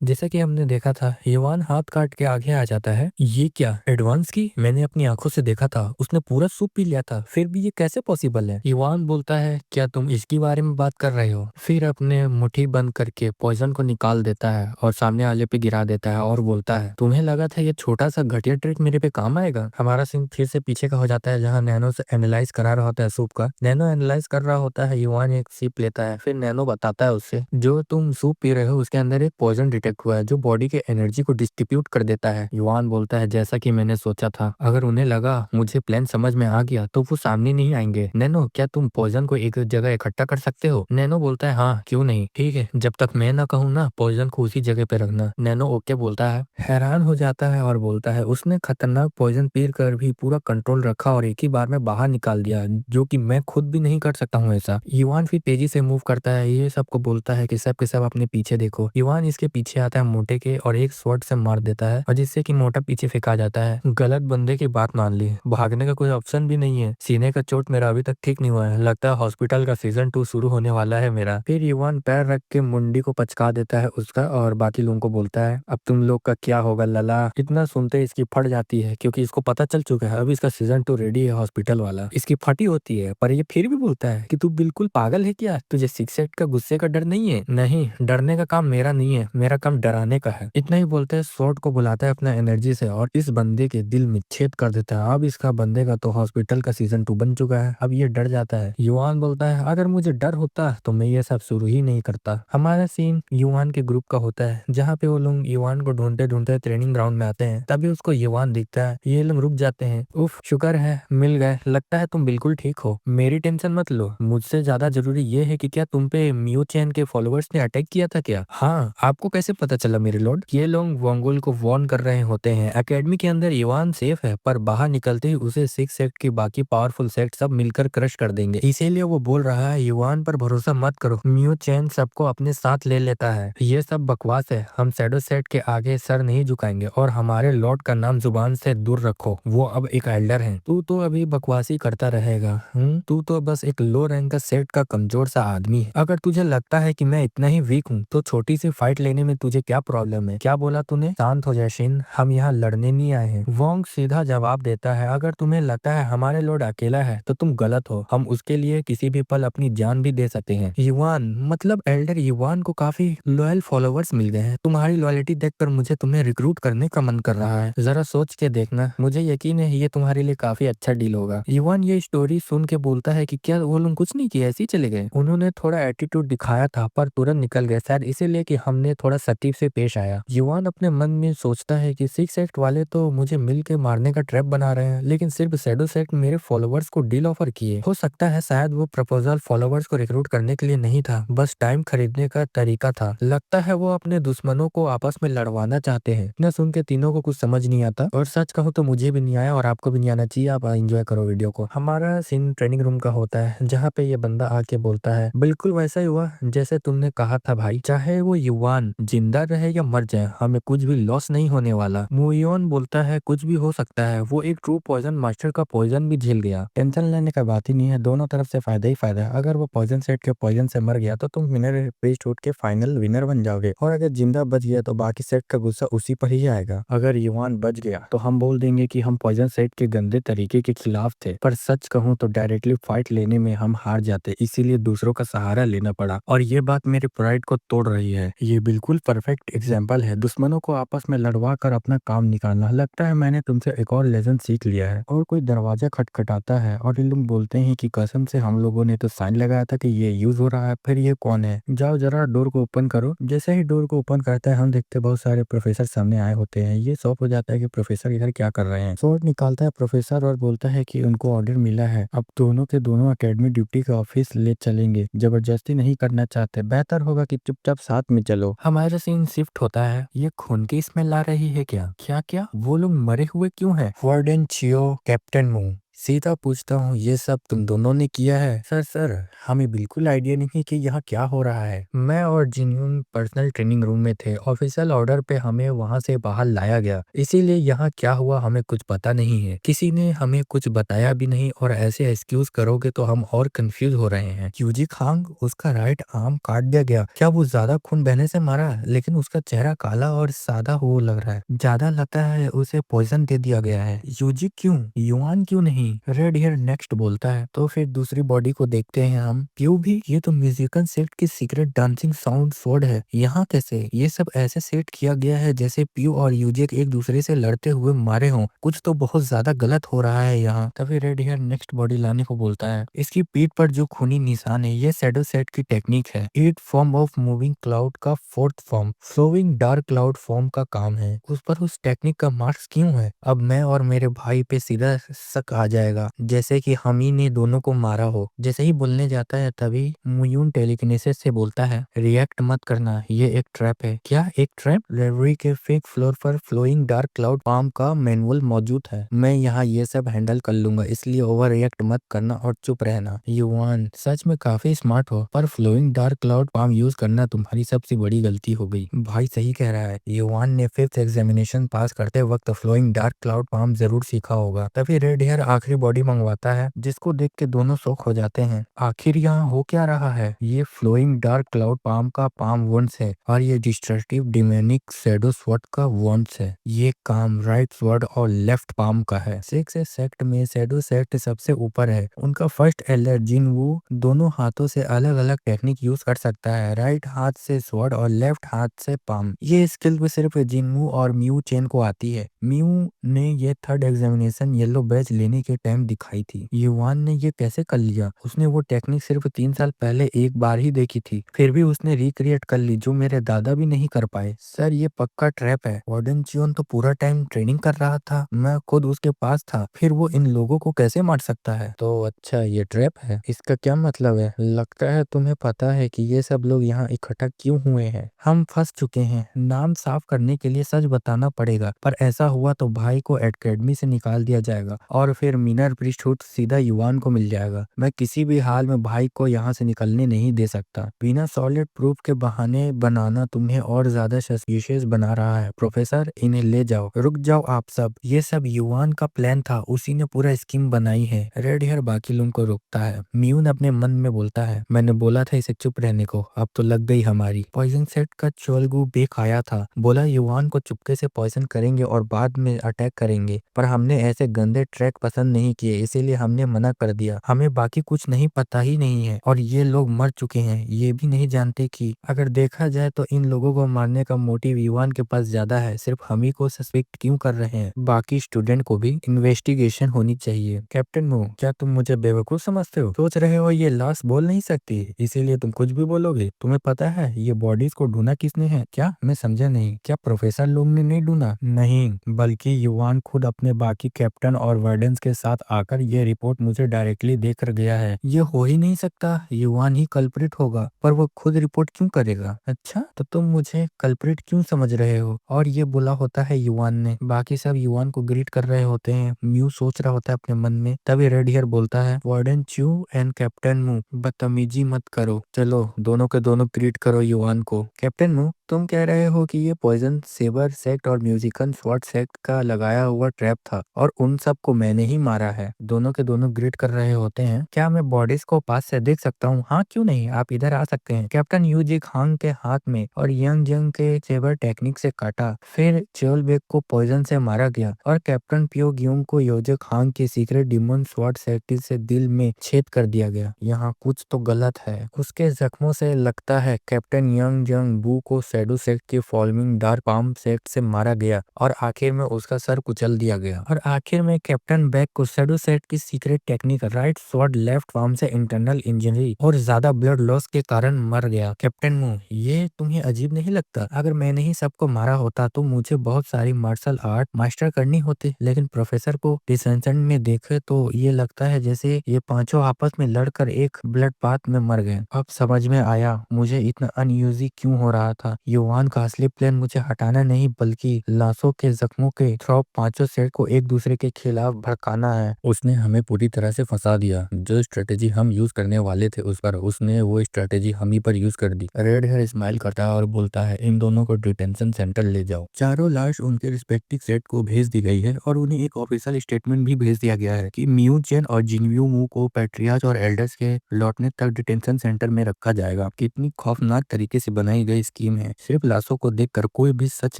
जैसा कि हमने देखा था, युवान हाथ काट के आगे आ जाता है। ये क्या एडवांस की? मैंने अपनी आंखों से देखा था, उसने पूरा सूप पी लिया था, फिर भी ये कैसे पॉसिबल है? युवान बोलता है, क्या तुम इसके बारे में बात कर रहे हो? फिर अपने मुट्ठी बंद करके पॉइजन को निकाल देता है और सामने वाले पे गिरा देता है और बोलता है, तुम्हें लगा था ये छोटा सा घटिया ट्रिक मेरे पे काम आएगा? हमारा सीन फिर से पीछे का हो जाता है, जहाँ नैनो से एनालाइज करा रहा होता है सूप का। नैनो एनालाइज कर रहा होता है, युवान एक सिप लेता है, फिर नैनो बताता है उससे, जो तुम सूप पी रहे हो उसके अंदर एक पॉइजन डिटेक्ट हुआ है जो बॉडी के एनर्जी को डिस्ट्रीब्यूट कर देता है। युवान बोलता है, जैसा कि मैंने सोचा था, अगर उन्हें लगा मुझे प्लान समझ में आ गया तो वो सामने नहीं आएंगे। नैनो, क्या तुम पॉइजन को एक जगह इकट्ठा कर सकते हो? नैनो बोलता है, हाँ क्यों नहीं, ठीक है, जब तक मैं ना कहूँ ना पॉइजन को उसी जगह पे रखना। नैनो ओके बोलता है, हैरान हो जाता है और बोलता है, उसने खतरनाक पॉइजन पी कर भी पूरा कंट्रोल रखा और एक ही बार में बाहर निकाल दिया, जो कि मैं खुद भी नहीं कर सकता हूँ ऐसा। युवान फिर तेजी से मूव करता है, ये सबको बोलता है कि सब के सब अपने पीछे देखो। युवान इसके पीछे आता है मोटे के और एक स्वॉर्ड से मार देता है, और जिससे कि मोटा पीछे फेंका जाता है। गलत बंदे की बात मान ली, भागने का कोई ऑप्शन भी नहीं है। सीने का चोट मेरा अभी तक ठीक नहीं हुआ है, लगता है हॉस्पिटल का सीजन 2 शुरू होने वाला है मेरा। फिर युवान पैर रख के मुंडी को पचका देता है उसका और बाकी लोगों को बोलता है, अब तुम लोग का क्या होगा लला। इतना सुनते ही इसकी फट जाती है, क्योंकि इसको पता चल चुका है अब इसका सीजन 2 रेडी है हॉस्पिटल वाला। इसकी फटी होती है, पर ये फिर भी बोलता है कि तू बिल्कुल पागल है क्या? तुझे सिक्स एट का गुस्से का डर नहीं है? नहीं, डरने का काम मेरा नहीं है, मेरा काम डराने का है। इतना ही बोलते हैं, स्वॉर्ड को बुलाता है अपना एनर्जी से और इस बंदे के दिल में छेद कर देता है। अब इसका बंदे का तो हॉस्पिटल का सीजन 2 बन चुका है, अब ये डर जाता है। युवान बोलता है, अगर मुझे डर होता तो मैं ये सब शुरू ही नहीं करता। हमारा सीन युवान के ग्रुप का होता है, जहाँ पे वो लोग युवान को ढूंढते ढूंढते ट्रेनिंग ग्राउंड में आते हैं। तभी उसको युवान दिखता है, ये लोग रुक जाते हैं। उफ, शुक्र है मिल गए, लगता है तुम बिल्कुल ठीक हो, मेरी टेंशन मत लो। मुझसे ज्यादा जरूरी ये है कि क्या तुम पे मियो चैन के फॉलोअर्स ने अटैक किया था क्या? हाँ, आपको कैसे पता चला मेरे लॉर्ड? ये लोग वोंगुल को वार्न कर रहे होते हैं, एकेडमी के अंदर युवान सेफ है, पर बाहर निकलते ही उसे सिक्स सेक्ट की बाकी पावरफुल सेक्ट सब मिलकर क्रश कर देंगे। इसीलिए वो बोल रहा है, युवान पर भरोसा मत करो, मियो चैन सबको अपने साथ ले लेता है। ये सब बकवास है, हम शैडो सेट के आगे सर नहीं झुकाएंगे और हमारे लॉर्ड का नाम जुबान से दूर रखो, वो अब एक एल्डर है। तू तो अभी बकवासी करता रहेगा। तू तो बस एक लो रैंक का सेट का कमजोर सा आदमी है। अगर तुझे लगता है कि मैं इतना ही वीक हूँ तो छोटी सी फाइट लेने में तुझे क्या प्रॉब्लम है? क्या बोला तूने? शांत हो जाए शिन, हम यहाँ लड़ने नहीं आए हैं। वोंग सीधा जवाब देता है, अगर तुम्हें लगता है हमारे लॉर्ड अकेला है तो तुम गलत हो, हम उसके लिए किसी भी पल अपनी जान भी दे सकते हैं। युवान, मतलब एल्डर युवान को काफी लॉयल फॉलोवर्स मिल गए हैं। तुम्हारी लॉयल्टी देखकर मुझे तुम्हें रिक्रूट करने का मन कर रहा है। जरा सोच के देखना, मुझे यकीन है ये तुम्हारे लिए काफी अच्छा डील होगा। युवान ये स्टोरी सुन के बोलता है कि क्या वो लोग कुछ नहीं किया, ऐसे ही चले गए? उन्होंने थोड़ा एटीट्यूड दिखाया था पर तुरंत निकल गए, शायद इसीलिए कि हमने थोड़ा सटीक से पेश आया। युवान अपने मन में सोचता है कि सिक्स एक्ट वाले तो मुझे मिल के मारने का ट्रैप बना रहे हैं, लेकिन सिर्फ शैडो सेट मेरे फॉलोवर्स को डील ऑफर किए। हो सकता है शायद वो प्रपोजल फॉलोवर्स को रिक्रूट करने के लिए नहीं था, बस टाइम खरीदने का तरीका था। लगता है वो अपने दुश्मनों को आपस में लड़वाना चाहते हैं। न सुन के तीनों को कुछ समझ नहीं आता, और सच कहूँ तो मुझे भी नहीं आया और आपको भी नहीं आना चाहिए। आप एंजॉय करो वीडियो को। हमारा सीन ट्रेनिंग रूम का होता है, जहाँ पे ये बंदा आके बोलता है, बिल्कुल वैसा ही हुआ जैसे तुमने कहा था भाई, चाहे वो युवान जिंदा रहे या मर जाए, हमें कुछ भी लॉस नहीं होने वाला। मुयोन बोलता है, कुछ भी हो सकता है, वो एक ट्रू पॉइजन मास्टर का पॉइजन भी झेल गया, टेंशन लेने का बात ही नहीं है, दोनों तरफ से फायदा ही फायदा है। अगर वो पॉइजन सेट के पॉइजन से मर गया तो तुम विनर पेज टूट के फाइनल विनर बन जाओगे, और अगर जिंदा बच गया तो बाकी सेट का गुस्सा उसी पर ही आएगा। अगर युवान बच गया तो हम बोल देंगे कि हम पॉइजन सेट के गंदे तरीके के खिलाफ थे, पर सच कहूँ तो डायरेक्टली फाइट लेने में हम हार जाते, इसीलिए दूसरों का सहारा लेना पड़ा, और ये बात मेरे प्राइड को तोड़ रही है। ये बिल्कुल परफेक्ट एग्जाम्पल है दुश्मनों को आपस में लड़वा कर अपना काम निकालना। लगता है मैंने तुमसे एक और लेसन सीख लिया है। और कोई दरवाजा खटखटाता है और ये लोग बोलते हैं कि कसम से हम लोगों ने तो साइन लगाया था कि ये यूज हो रहा है, फिर ये कौन है? जाओ जरा डोर को ओपन करो। जैसे ही डोर को ओपन करता है, हम देखते बहुत सारे प्रोफेसर सामने आए होते हैं। ये शॉक हो जाता है कि प्रोफेसर इधर क्या कर रहे हैं। स्वॉर्ड निकालता है प्रोफेसर और बोलता है कि उनको ऑर्डर मिला है, अब दोनों के दोनों एकेडमी ड्यूटी का ऑफिस ले चलेंगे, जबरदस्ती नहीं करना चाहते, बेहतर होगा कि चुपचाप साथ में चलो। हमारा सीन शिफ्ट होता है, ये खून की स्मेल आ रही है क्या? क्या क्या वो लोग मरे हुए क्यों हैं? वार्डन चियो, कैप्टन मू, सीधा पूछता हूँ, ये सब तुम दोनों ने किया है? सर हमें बिल्कुल आइडिया नहीं है कि यहाँ क्या हो रहा है। मैं और जिनयून पर्सनल ट्रेनिंग रूम में थे। ऑफिशियल ऑर्डर पे हमें वहाँ से बाहर लाया गया, इसीलिए यहाँ क्या हुआ हमें कुछ पता नहीं है। किसी ने हमें कुछ बताया भी नहीं और ऐसे एक्सक्यूज करोगे तो हम और कंफ्यूज हो रहे हैं। यूजी खांग, उसका राइट आर्म काट दिया गया। क्या वो ज्यादा खून बहने से मारा? लेकिन उसका चेहरा काला और सादा हो लग रहा है। ज्यादा लगता है उसे पॉइजन दे दिया गया है। यूजी क्यों, युआन क्यों नहीं? रेड हेयर नेक्स्ट बोलता है। तो फिर दूसरी बॉडी को देखते हैं हम। प्यू भी? ये तो म्यूजिकल सेट की सीक्रेट डांसिंग साउंड स्वॉर्ड है। यहाँ कैसे? ये सब ऐसे सेट किया गया है जैसे प्यू और यूजी एक दूसरे से लड़ते हुए मारे हों। कुछ तो बहुत ज्यादा गलत हो रहा है यहाँ। तभी रेड हेयर नेक्स्ट बॉडी लाने को बोलता है। इसकी पीठ पर जो खूनी निशान है ये शैडो सेट की टेक्निक है। Eight form of moving cloud का fourth form, flowing dark cloud form का काम है। उस पर उस टेक्निक का मार्क्स क्यों है? अब मैं और मेरे भाई पे सीधा शक आ जाएगा, जैसे कि हम ही ने दोनों को मारा हो। जैसे ही बोलने जाता है तभी मुयून टेलीकिनेसिस से बोलता है, रिएक्ट मत करना, ये एक ट्रैप है। क्या एक ट्रैप? लाइब्रेरी के फेक फ्लोर पर फ्लोइंग डार्क क्लाउड फॉर्म का मैनुअल मौजूद है। मैं यहाँ ये सब हैंडल कर लूंगा, इसलिए ओवर रिएक्ट मत करना और चुप रहना। युवान, सच में काफी स्मार्ट हो, पर flowing dark cloud form use करना तुम्हारी सबसे बड़ी गलती हो गई। भाई सही कह रहा है। युवान ने फिफ्थ एग्जामिनेशन पास करते वक्त फ्लोइंग डार्क क्लाउड फॉर्म जरूर सीखा होगा। तभी रेड हेयर आखिरी बॉडी मंगवाता है, जिसको देख के दोनों शॉक हो जाते हैं। आखिर यहाँ हो क्या रहा है? ये फ्लोइंग डार्क क्लाउड पाम का पाम वंस है और ये डिस्ट्रक्टिव डिमेनिक शैडो स्वॉर्ड का वंस है। ये काम राइट स्वॉर्ड और लेफ्ट पाम का है। सिक्स सेक्ट में शैडो सेक्ट सबसे ऊपर है। उनका फर्स्ट एल्डर जिन वू दोनों हाथों से अलग अलग टेक्निक यूज कर सकता है, राइट हाथ से स्वॉर्ड और लेफ्ट हाथ से पाम। ये स्किल भी सिर्फ जिनमू और म्यू चेन को आती है। म्यू ने ये थर्ड एग्जामिनेशन येलो बैच लेने के टाइम दिखाई थी। युवान ने ये कैसे कर लिया? उसने वो टेक्निक सिर्फ 3 साल पहले एक बार ही देखी थी, फिर भी उसने रिक्रिएट कर ली, जो मेरे दादा भी नहीं कर पाए। सर ये पक्का ट्रैप है। वार्डन चियोन तो पूरा टाइम ट्रेनिंग कर रहा था, मैं खुद उसके पास था, फिर वो इन लोगों को कैसे मार सकता है? तो अच्छा ये ट्रैप है, इसका क्या मतलब है? लगता है तुम्हें पता है कि ये सब लोग यहाँ इकट्ठा क्यों हुए हैं। हम फंस चुके हैं। नाम साफ करने के लिए सच बताना पड़ेगा, पर ऐसा हुआ तो भाई को एकेडमी से निकाल दिया जाएगा और फिर मिनर प्रीस्टहुड सीधा युवान को मिल जाएगा। मैं किसी भी हाल में भाई को यहाँ से निकलने नहीं दे सकता। बिना सॉलिड प्रूफ के बहाने बनाना तुम्हें और ज्यादा सस्पिशियस बना रहा है। प्रोफेसर इन्हें ले जाओ। रुक जाओ आप सब, ये सब युवान का प्लान था, उसी ने पूरा स्कीम बनाई है। रेड हेयर बाकी लोगों को रोकता है। म्यून अपने मन में बोलता है, मैंने बोला था इसे चुप रहने को, अब तो लग गई हमारी। पॉइजन सेट का चोलगू बेक आया था, बोला युवान को चुपके से पॉइजन करेंगे और बाद में अटैक करेंगे, पर हमने ऐसे गंदे ट्रैक पसंद नहीं किए, इसीलिए हमने मना कर दिया। हमें बाकी कुछ नहीं पता ही नहीं है और ये लोग मर चुके हैं, ये भी नहीं जानते कि अगर देखा जाए तो इन लोगों को मारने का मोटिव युवान के पास ज्यादा है। सिर्फ हम ही को सस्पेक्ट क्यों कर रहे हैं? बाकी स्टूडेंट को भी इन्वेस्टिगेशन होनी चाहिए। कैप्टन मू, क्या तुम मुझे बेवकूफ समझते हो? सोच रहे हो ये लाश बोल नहीं सकती, इसीलिए तुम कुछ भी बोलोगे? तुम्हें पता है ये बॉडीज को ढूंढा किसने है? क्या? मैं समझा नहीं। क्या प्रोफेसर लोग ने नहीं ढूंढा? नहीं, बल्कि युवान खुद अपने बाकी कैप्टन और वार्डन्स के साथ आकर ये रिपोर्ट मुझे डायरेक्टली देकर गया है। ये हो ही नहीं सकता, युवान ही कल्प्रिट होगा, पर वो खुद रिपोर्ट क्यों करेगा? अच्छा, तो तुम मुझे कल्प्रिट क्यों समझ रहे हो? और ये बोला होता है युवान ने। बाकी सब युवान को ग्रीट कर रहे होते हैं। म्यू सोच रहा होता है अपने मन में। तभी रेड हेयर बोलता है, वार्डन च्यू एंड कैप्टन मू बदतमीजी मत करो, चलो दोनों के दोनों ग्रीट करो युवान को। कैप्टन मू, तुम कह रहे हो कि ये पॉइजन सेबर सेक्ट और म्यूजिकल स्वॉर्ड सेक्ट का लगाया हुआ ट्रैप था और उन सब को मैंने ही मारा है। दोनों के दोनों ग्रीट कर रहे होते हैं। क्या मैं बॉडीज को पास से देख सकता हूँ? हाँ क्यों नहीं, आप इधर आ सकते हैं। कैप्टन यूजी खांग के हाथ में और यंग जंग के सेबर टेक्निक से काटा, फिर चोलबेक को पॉइजन से मारा गया और कैप्टन प्यो ग्यूंग को योजे खांग के सीक्रेट डिमन स्वॉर्ड सेक्ट से दिल में छेद कर दिया गया। यहाँ कुछ तो गलत है। उसके जख्मों से लगता है कैप्टन यंग जंग बू को शैडो सेक्ट के फॉलोइंग डार्क पाम सेक्ट से मारा गया और आखिर में उसका सर कुचल दिया गया। और आखिर में कैप्टन बैक को शैडो सेक्ट की secret technique right sword left palm से इंटरनल इंजरी और ज्यादा ब्लड लॉस के कारण मर गया। कैप्टन मू, ये तुम्हें अजीब नहीं लगता? अगर मैंने ही सबको मारा होता तो मुझे बहुत सारी मार्शल आर्ट मास्टर करनी होती, लेकिन प्रोफेसर को डिसेंशन में देखे तो ये लगता है जैसे ये पांचों आपस में लड़कर एक ब्लड पाथ में मर गए। अब समझ में आया मुझे इतना अनयूजी क्यों हो रहा था। युवान का असली प्लान मुझे हटाना नहीं, बल्कि लाशों के जख्मों के थ्रू पांचों सेट को एक दूसरे के खिलाफ भड़काना रहा है, उसने हमें पूरी तरह से फंसा दिया। जो स्ट्रेटेजी हम यूज करने वाले थे उस पर उसने वो स्ट्रेटेजी हम ही पर यूज कर दी। रेड हेयर स्माइल करता है और बोलता है इन दोनों को डिटेंशन सेंटर ले जाओ। चारों लाश उनके रिस्पेक्टिव सेट को भेज दी गई है और उन्हें एक ऑफिशियल स्टेटमेंट भी भेज दिया गया है कि म्यू चेन और जिनयू मू को पैट्रियार्च और एल्डर्स के लौटने तक डिटेंशन सेंटर में रखा जाएगा। कितनी खौफनाक तरीके से बनाई गई स्कीम है, सिर्फ लाशों को देखकर कोई भी सच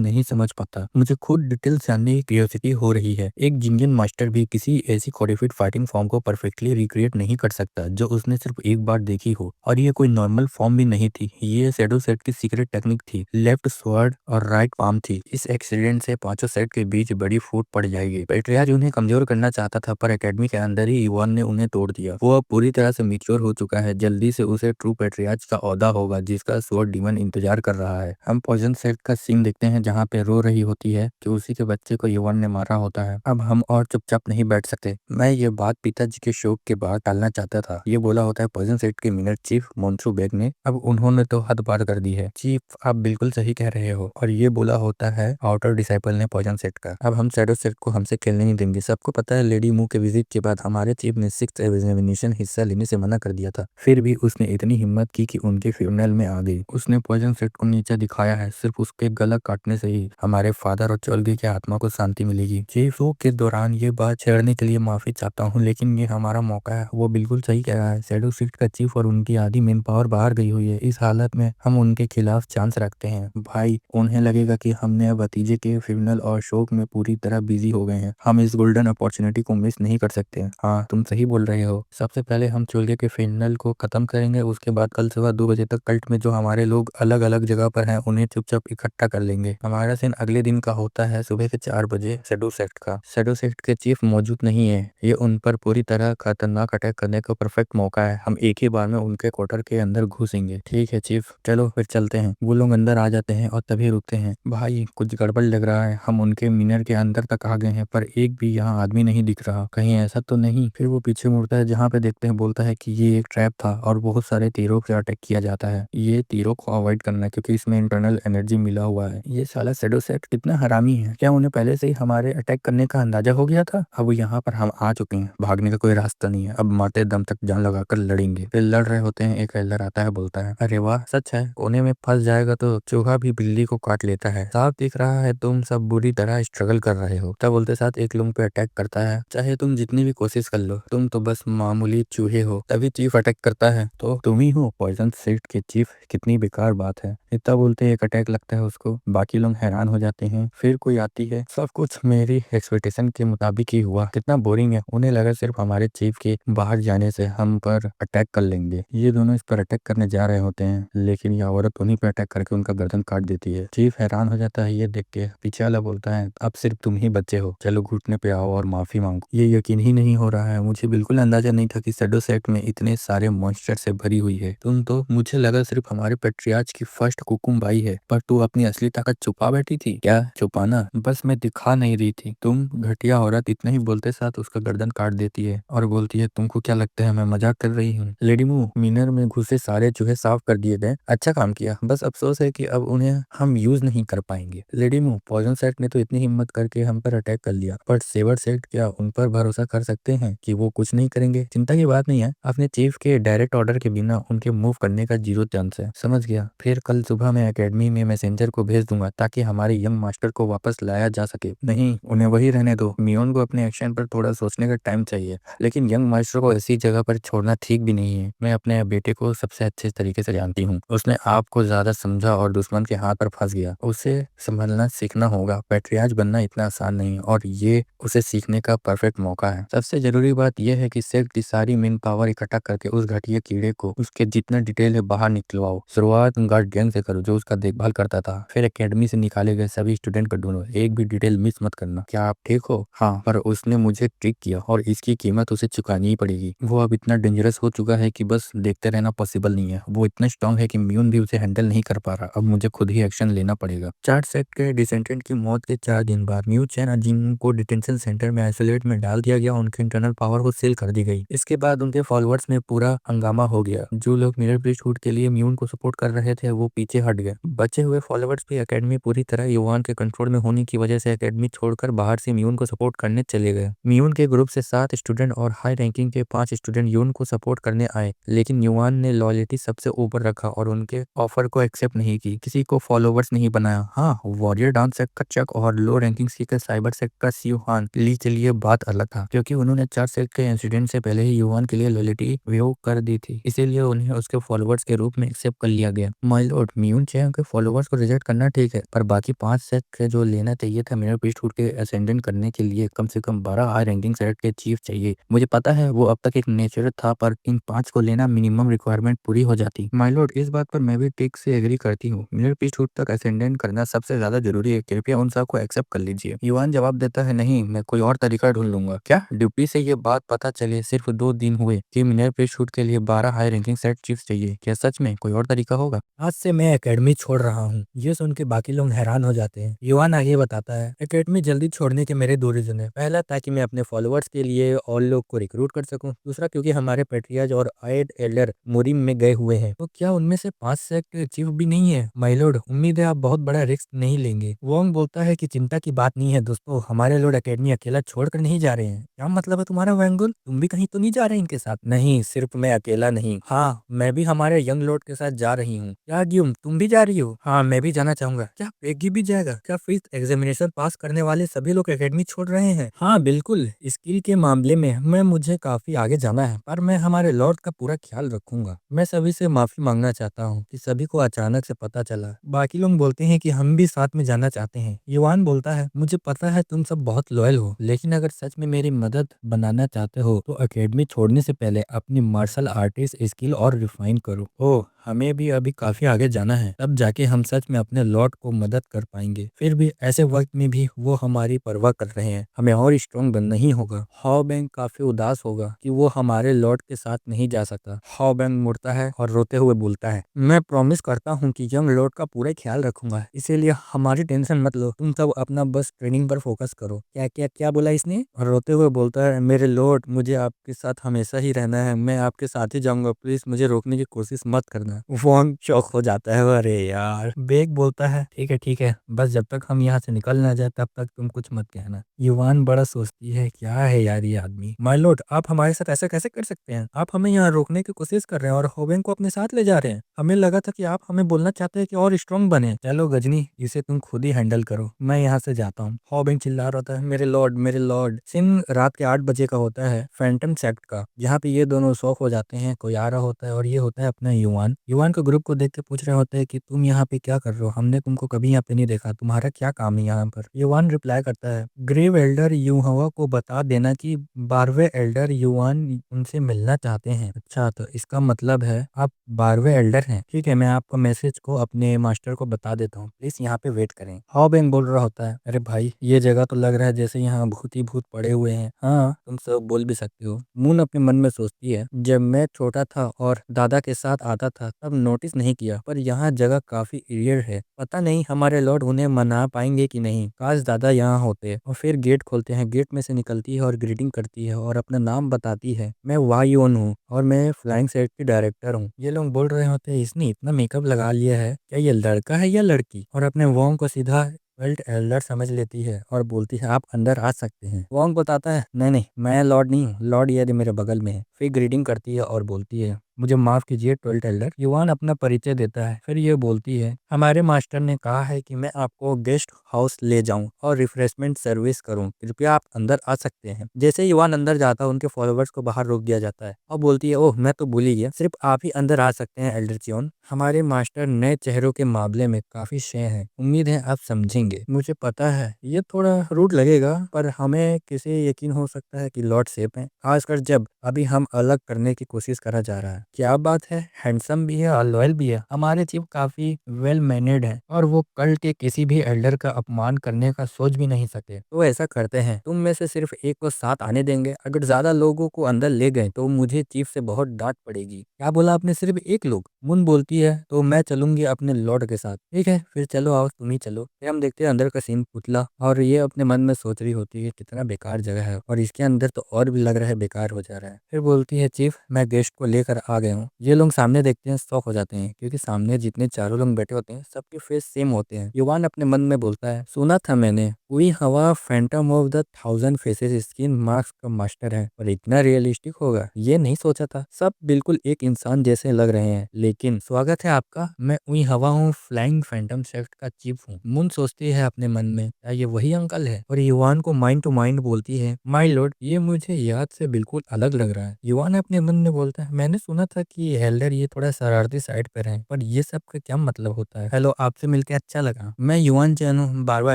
नहीं समझ पाता। मुझे खुद डिटेल जानने की क्यूरियोसिटी हो रही है। एक जिंजन मास्टर भी किसी ऐसी कोडिफाइड फाइटिंग फॉर्म को परफेक्टली रिक्रिएट नहीं कर सकता जो उसने सिर्फ एक बार देखी हो, और ये कोई नॉर्मल फॉर्म भी नहीं थी। ये शैडो सेट की सीक्रेट टेक्निक थी। लेफ्ट स्वॉर्ड और राइट पाम थी। इस एक्सीडेंट से पांचों सेट के बीच बड़ी फूट पड़ जाएगी। पैट्रियार्च उन्हें कमजोर करना चाहता था, पर एकेडमी के अंदर ही इवान ने उन्हें तोड़ दिया। वो अब पूरी तरह से मैच्योर हो चुका है। जल्दी से उसे ट्रू पैट्रियार्च का ओहदा होगा जिसका स्वॉर्ड डीमन इंतजार कर रहा है। हम पॉइजन सेट का सीन देखते हैं जहाँ पे रो रही होती है कि उसी के बच्चे को इवान ने मारा होता है। अब हम और चुपचाप नहीं बैठ सकते। मैं ये बात पिताजी के शोक के बाद टालना चाहता था। ये बोला होता है पॉइजन सेट के मिनट चीफ मोन्सू बेग ने। अब उन्होंने तो हद पार कर दी है। चीफ आप बिल्कुल सही कह रहे हो। और ये बोला होता है आउटर डिसाइपल ने पॉइजन सेट का। अब हम शैडो सेट को हमसे खेलने नहीं देंगे। सबको पता है लेडी मू के विजिट के बाद हमारे चीफ ने 6th एग्जामिनेशन हिस्सा लेने से मना कर दिया था। फिर भी उसने इतनी हिम्मत की कि उनके फ्यूनरल में आ गई। उसने पॉइजन सेट को नीचे दिखाया है। सिर्फ उसके गला काटने से ही हमारे फादर और चौलगी की आत्मा को शांति मिलेगी। चीफ शो के दौरान ये बात छेड़ने के लिए माफी चाहता हूँ, लेकिन ये हमारा मौका है। वो बिल्कुल सही कह रहा है। शैडो सेट का चीफ और उनकी आधी मेन पावर बाहर गई हुई है। इस हालत में हम उनके खिलाफ चांस रखते हैं। भाई उन्हें लगेगा कि हमने अब भतीजे के फ्यूनरल और शोक में पूरी तरह बिजी हो गए हैं। हम इस गोल्डन अपॉर्चुनिटी को मिस नहीं कर सकते। हाँ तुम सही बोल रहे हो। सबसे पहले हम चोलगे के फ्यूनरल को खत्म करेंगे। उसके बाद कल सुबह 2 बजे तक कल्ट में जो हमारे लोग अलग अलग जगह पर हैं उन्हें चुपचाप इकट्ठा कर लेंगे। हमारा सीन अगले दिन का होता है सुबह के 4 बजे शैडो सेट का। शैडो सेट के चीफ मौजूद नहीं है। ये उन पर पूरी तरह खतरनाक अटैक करने का परफेक्ट मौका है। हम एक ही बार में उनके क्वार्टर के अंदर घुसेंगे। ठीक है चीफ, चलो फिर चलते हैं। वो लोग अंदर आ जाते हैं और तभी रुकते हैं। भाई कुछ गड़बड़ लग रहा है। हम उनके मिनर के अंदर तक आ गए हैं पर एक भी यहाँ आदमी नहीं दिख रहा। कहीं ऐसा तो नहीं। फिर वो पीछे मुड़ता है जहाँ पे देखते हैं, बोलता है कि ये एक ट्रैप था और बहुत सारे तीरों से अटैक किया जाता है। ये तीरों को अवॉइड करना है क्योंकि इसमें इंटरनल एनर्जी मिला हुआ है। ये साला शैडो सेट कितना हरामी है। क्या उन्हें पहले से ही हमारे अटैक करने का अंदाजा हो गया था? अब यहाँ पर हम आ चुके हैं। भागने का कोई रास्ता नहीं है। अब मरते दम तक जान लगाकर लड़ेंगे। फिर लड़ रहे होते हैं। एक एल्डर आता है, बोलता है अरे वाह सच है, कोने में फंस जाएगा तो चूहा भी बिल्ली को काट लेता है। साफ दिख रहा है तुम सब बुरी तरह स्ट्रगल कर रहे हो। तब बोलते साथ एक लोग पे अटैक करता है। चाहे तुम जितनी भी कोशिश कर लो, तुम तो बस मामूली चूहे हो। तभी चीफ अटैक करता है तो तुम ही हो पॉइजन सेट के चीफ। कितनी बेकार बात है। इतना बोलते एक अटैक लगता है उसको। बाकी लोग हैरान हो जाते हैं। फिर कोई आती है। सब कुछ मेरी एक्सपेक्टेशन के मुताबिक ही हुआ। कितना बोरिंग है। उन्हें लगा सिर्फ हमारे चीफ के बाहर जाने से हम पर अटैक कर लेंगे। ये दोनों इस पर अटैक करने जा रहे होते हैं, लेकिन ये औरत उन्हीं पे अटैक करके उनका गर्दन काट देती है। चीफ हैरान हो जाता है ये देख के। पीछे वाला बोलता है अब सिर्फ तुम ही बच्चे हो, चलो घुटने पे आओ और माफी मांगो। ये यकीन ही नहीं हो रहा है। मुझे बिल्कुल अंदाजा नहीं था कि शैडो सेट में इतने सारे मॉन्स्टर से भरी हुई है। तुम तो मुझे लगा सिर्फ हमारे पैट्रियार्च की फर्स्ट कुकुमबाई है, पर तू अपनी असली ताकत छुपा बैठी थी। क्या छुपाना, बस मैं दिखा नहीं रही थी। तुम घटिया औरत। इतना ही बोलते साथ उसका गर्दन काट देती है और बोलती है तुमको क्या लगता है मैं मजाक कर रही हूँ? लेडी मू, मिनर में घुसे सारे चूहे साफ कर दिए गए। अच्छा काम किया। बस अफसोस है कि अब उन्हें हम यूज नहीं कर पाएंगे। लेडी मू, पॉइजन सेट ने तो इतनी हिम्मत करके हम पर अटैक कर लिया, पर सेवर सेट क्या उन पर भरोसा कर सकते हैं कि वो कुछ नहीं करेंगे? चिंता की बात नहीं है। अपने चीफ के डायरेक्ट ऑर्डर के बिना उनके मूव करने का 0 चांस है। समझ गया। फिर कल सुबह मैं एकेडमी में मैसेंजर को भेज दूंगा ताकि हमारे यंग मास्टर को वापस लाया जा सके। नहीं, उन्हें वही रहने दो। मियोन को अपने एक्शन पर थोड़ा सोचने का टाइम चाहिए, लेकिन यंग मास्टर को ऐसी जगह पर छोड़ना ठीक भी नहीं है। मैं अपने बेटे को सबसे अच्छे तरीके से जानती हूँ। उसने आपको ज्यादा समझा और दुश्मन के हाथ पर फंस गया। उसे संभलना सीखना होगा। पैट्रियार्च बनना इतना आसान नहीं है और ये उसे सीखने का परफेक्ट मौका है। सबसे जरूरी बात यह है कि सेट की सारी मेन पावर इकट्ठा करके उस घटिया कीड़े को उसके जितना डिटेल है बाहर निकलवाओ। शुरुआत गार्ड गैंग से करो जो उसका देखभाल करता था। फिर एकेडमी से निकाले गए सभी स्टूडेंट को ढूंढो। एक भी डिटेल मिस मत करना। क्या आप ठीक हो? हाँ, पर उसने मुझे ट्रिक किया और इसकी कीमत उसे चुकानी ही पड़ेगी। वो अब इतना डेंजरस हो चुका है कि बस देखते रहना पॉसिबल नहीं है। वो इतना स्ट्रांग है कि म्यून भी उसे हैंडल नहीं कर पा रहा। अब मुझे खुद ही एक्शन लेना पड़ेगा। चार्ट सेट के डिसेंटेंट की मौत के 4 दिन बाद म्यू चैन और जिंग को डिटेंशन सेंटर में आइसोलेट में डाल दिया गया। उनके इंटरनल पावर को सील कर दी गई। इसके बाद उनके फॉलोअर्स में पूरा हंगामा हो गया। जो लोग मिरर ब्रीचहुड के लिए म्यून को सपोर्ट कर रहे थे वो पीछे हट गए। बचे हुए फॉलोअर्स भी एकेडमी पूरी तरह युवान के कंट्रोल में होने की वजह से एकेडमी छोड़कर बाहर से म्यून को सपोर्ट करने चले गए। मियून के ग्रुप से 7 स्टूडेंट और हाई रैंकिंग के 5 स्टूडेंट यून को सपोर्ट करने आए, लेकिन युवान ने लॉयल्टी सबसे ऊपर रखा और उनके ऑफर को एक्सेप्ट नहीं की। किसी को फॉलोवर्स नहीं बनाया। हाँ, वॉरियर डांस सेक्ट का चक और लो रैंकिंग सीकर साइबर सेक्ट का सीयुहान ली के लिए बात अलग था, क्योंकि उन्होंने 4 सेक्ट के इंसिडेंट से पहले ही युवान के लिए लॉयल्टी व्यू कर दी थी, इसीलिए उन्हें उसके फॉलोवर्स के रूप में एक्सेप्ट कर लिया गया। माय लॉर्ड, मियून चैंग के फॉलोवर्स को रिजेक्ट करना ठीक है, पर बाकी 5 सेक्ट के जो लेना चाहिए था मिरर पीसफुल के असेंडेंट करने के लिए कम से कम 12 हाई रैंकिंग सेक्ट के चीफ चाहिए। मुझे पता है वो अब तक एक नेचर था, पर इन 5 को लेना मिनिमम रिक्वायरमेंट पूरी हो जाती। माय लॉर्ड, इस बात पर मैं भी टिक से एग्री करती हूँ। मिरर पीसफुल तक असेंडेंट करना सबसे ज्यादा जरूरी है। कृपया उन सबको एक्सेप्ट कर लीजिए। युवान जवाब देता है, नहीं, मैं कोई और तरीका ढूंढ लूंगा। क्या ड्यूटी से ये बात पता चले सिर्फ 2 दिन हुए कि मिरर पीसफुल के लिए 12 हाई रैंकिंग सेट चीफ चाहिए? क्या सच में कोई और तरीका होगा? आज से मैं एकेडमी छोड़ रहा हूँ। ये सुन के बाकी लोग हैरान हो जाते हैं। युवान आगे बताता है, एकेडमी जल्दी छोड़ने के मेरे 2 रीजन है। पहला, ताकि मैं अपने फॉलोअर्स के लिए और लोग को रिक्रूट कर सकूं। दूसरा, क्योंकि हमारे पेट्रियाज और आयड एल्डर मुरिम में गए हुए हैं। तो क्या उनमें से 5 सेक्ट चीफ भी नहीं है? माय लॉर्ड, उम्मीद है आप बहुत बड़ा रिस्क नहीं लेंगे। वोंग बोलता है कि चिंता की बात नहीं है दोस्तों, हमारे लोग एकेडमी अकेला छोड़कर नहीं जा रहे हैं। क्या मतलब है तुम्हारा वैंगुल? तुम भी कहीं तो नहीं जा रहे इनके साथ? नहीं, सिर्फ मैं अकेला नहीं। हाँ, मैं भी हमारे यंग लॉर्ड के साथ जा रही हूँ। क्या ग्यूम, तुम भी जा रही हो? हाँ, मैं भी जाना चाहूंगा। क्या पेगी भी जाएगा? क्या फिफ्थ एग्जामिनेशन पास करने वाले सभी लोग एकेडमी छोड़ रहे हैं? हाँ बिल्कुल, स्किल के मामले में मुझे काफी आगे जाना है, पर मैं हमारे लॉर्ड का पूरा ख्याल रखूंगा। मैं सभी से माफी मांगना चाहता हूँ कि सभी को अचानक से पता चला। बाकी लोग बोलते हैं कि हम भी साथ में जाना चाहते हैं। युवान बोलता है, मुझे पता है तुम सब बहुत लॉयल हो, लेकिन अगर सच में मेरी मदद बनाना चाहते हो तो एकेडमी छोड़ने से पहले अपनी मार्शल आर्टिस्ट स्किल और रिफाइन करो। ओ, हमें भी अभी काफी आगे जाना है, तब जाके हम सच में अपने लॉर्ड को मदद कर पाएंगे। फिर भी ऐसे वक्त में भी वो हमारी परवाह कर रहे हैं, हमें और स्ट्रॉन्ग बनना ही होगा। हाओ बैंग काफी उदास होगा कि वो हमारे लॉर्ड के साथ नहीं जा सकता। हाओ बैंग मुड़ता है और रोते हुए बोलता है, मैं प्रॉमिस करता हूँ कि यंग लॉर्ड का पूरा ख्याल रखूंगा, इसीलिए हमारी टेंशन मत लो। तुम सब अपना बस ट्रेनिंग पर फोकस करो। क्या क्या क्या बोला इसने? और रोते हुए बोलता है, मेरे लॉर्ड, मुझे आपके साथ हमेशा ही रहना है, मैं आपके साथ ही जाऊंगा, प्लीज मुझे रोकने की कोशिश मत करना। वॉन्ग शॉक हो जाता है, अरे यार। बेग बोलता है, ठीक है, बस जब तक हम यहाँ से निकल ना जाए तब तक तुम कुछ मत कहना। युवान बड़ा सोचती है, क्या है यार ये आदमी। माय लॉर्ड, आप हमारे साथ ऐसा कैसे कर सकते हैं? आप हमें यहाँ रोकने की कोशिश कर रहे हैं और होबेंग को अपने साथ ले जा रहे हैं। हमें लगा था कि आप हमें बोलना चाहते हैं कि और स्ट्रांग बने। चलो गजनी, इसे तुम खुद ही हैंडल करो, मैं यहाँ से जाता हूँ। होबेंग चिल्ला रहा था, मेरे लॉर्ड, मेरे लॉर्ड। सीन रात के 8 बजे का होता है, फैंटम सेक्ट का, जहाँ पे ये दोनों शॉक हो जाते हैं। कोई आ रहा होता है और ये होता है अपना युवान। युवान को ग्रुप को देख के पूछ रहे होते हैं कि तुम यहाँ पे क्या कर रहे हो? हमने तुमको कभी यहाँ पे नहीं देखा, तुम्हारा क्या काम है यहाँ पर? युवान रिप्लाई करता है, ग्रेव एल्डर युहवा को बता देना कि 12वें एल्डर युवान उनसे मिलना चाहते हैं। अच्छा, तो इसका मतलब है आप 12वें एल्डर हैं। ठीक है, मैं आपको मैसेज को अपने मास्टर को बता देता हूँ, प्लीज यहाँ पे वेट करें। हाओ बेंग बोल रहा होता है, अरे भाई, ये जगह तो लग रहा है जैसे यहाँ भूत ही भूत पड़े हुए हैं। हाँ, तुम सब बोल भी सकते हो। मून अपने मन में सोचती है, जब मैं छोटा था और दादा के साथ आता था तब नोटिस नहीं किया, पर यहाँ जगह काफी इरियर है। पता नहीं हमारे लॉर्ड उन्हें मना पाएंगे कि नहीं। काश दादा यहाँ होते। और फिर गेट खोलते हैं, गेट में से निकलती है और ग्रीटिंग करती है और अपना नाम बताती है, मैं वायुन हूँ और मैं फ्लाइंग सेट की डायरेक्टर हूँ। ये लोग बोल रहे होते हैं, इसने इतना मेकअप लगा लिया है, क्या ये लड़का है या लड़की? और अपने वोंग को सीधा वर्ल्ड एल्डर समझ लेती है और बोलती है, आप अंदर आ सकते हैं। वोंग बताता है, नहीं नहीं, मैं लॉर्ड नहीं हूँ, लॉर्ड ये मेरे बगल में है। फिर ग्रीटिंग करती है और बोलती है, मुझे माफ कीजिए 12th एल्डर। युवान अपना परिचय देता है, फिर ये बोलती है, हमारे मास्टर ने कहा है कि मैं आपको गेस्ट हाउस ले जाऊं और रिफ्रेशमेंट सर्विस करूं, कृपया आप अंदर आ सकते हैं। जैसे युवान अंदर जाता है, उनके फॉलोअर्स को बाहर रोक दिया जाता है और बोलती है, ओह मैं तो भूल ही गया, सिर्फ आप ही अंदर आ सकते हैं एल्डर चियोन। हमारे मास्टर नए चेहरों के मामले में काफी शेय हैं, उम्मीद है आप समझेंगे। मुझे पता है ये थोड़ा रूड लगेगा, पर हमें किसे यकीन हो सकता है कि लॉर्ड सेफ हैं, खासकर जब अभी हम अलग करने की कोशिश करा जा रहा है। क्या बात है, हैंडसम भी है और लॉयल भी है। हमारे चीफ काफी वेल मैनेड है और वो कल के किसी भी एल्डर का अपमान करने का सोच भी नहीं सके। तो ऐसा करते हैं, तुम में से सिर्फ एक को साथ आने देंगे, अगर ज्यादा लोगों को अंदर ले गए तो मुझे चीफ से बहुत डांट पड़ेगी। क्या बोला आपने, सिर्फ एक लोग? मुन बोलती है, तो मैं चलूंगी अपने लॉर्ड के साथ। ठीक है, फिर चलो आओ, तुम ही चलो। फिर हम देखते हैं अंदर का सीन पुतला, और ये अपने मन में सोच रही होती है कितना बेकार जगह है और इसके अंदर तो और भी लग रहा है बेकार हो जा रहा है। फिर बोलती है, चीफ मैं गेस्ट को लेकर आ गया हूँ। ये लोग सामने देखते हैं, शॉक हो जाते हैं, क्योंकि सामने जितने चारों लोग बैठे होते हैं सबके फेस सेम होते हैं। युवान अपने मन में बोलता है, सुना था मैंने कोई हवा Phantom of the thousand faces skin marks का मास्टर है और इतना रियलिस्टिक होगा ये नहीं सोचा था। सब बिल्कुल एक इंसान जैसे लग रहे हैं। लेकिन स्वागत है आपका, मैं उई हवा हूँ, फ्लाइंग फैंटम सेक्ट का चीफ हूँ। मुन सोचती है अपने मन में, क्या ये वही अंकल है? और युवान को माइंड टू माइंड बोलती है, माय लॉर्ड ये मुझे याद से बिल्कुल अलग लग रहा है। युवान अपने मन में बोलता है, मैंने सुना था कि हेल्डर ये थोड़ा शरारती साइड पर है, पर ये सब का क्या मतलब होता है? हेलो, आपसे मिलकर अच्छा लगा। मैं युवान चैन हूँ, बारवा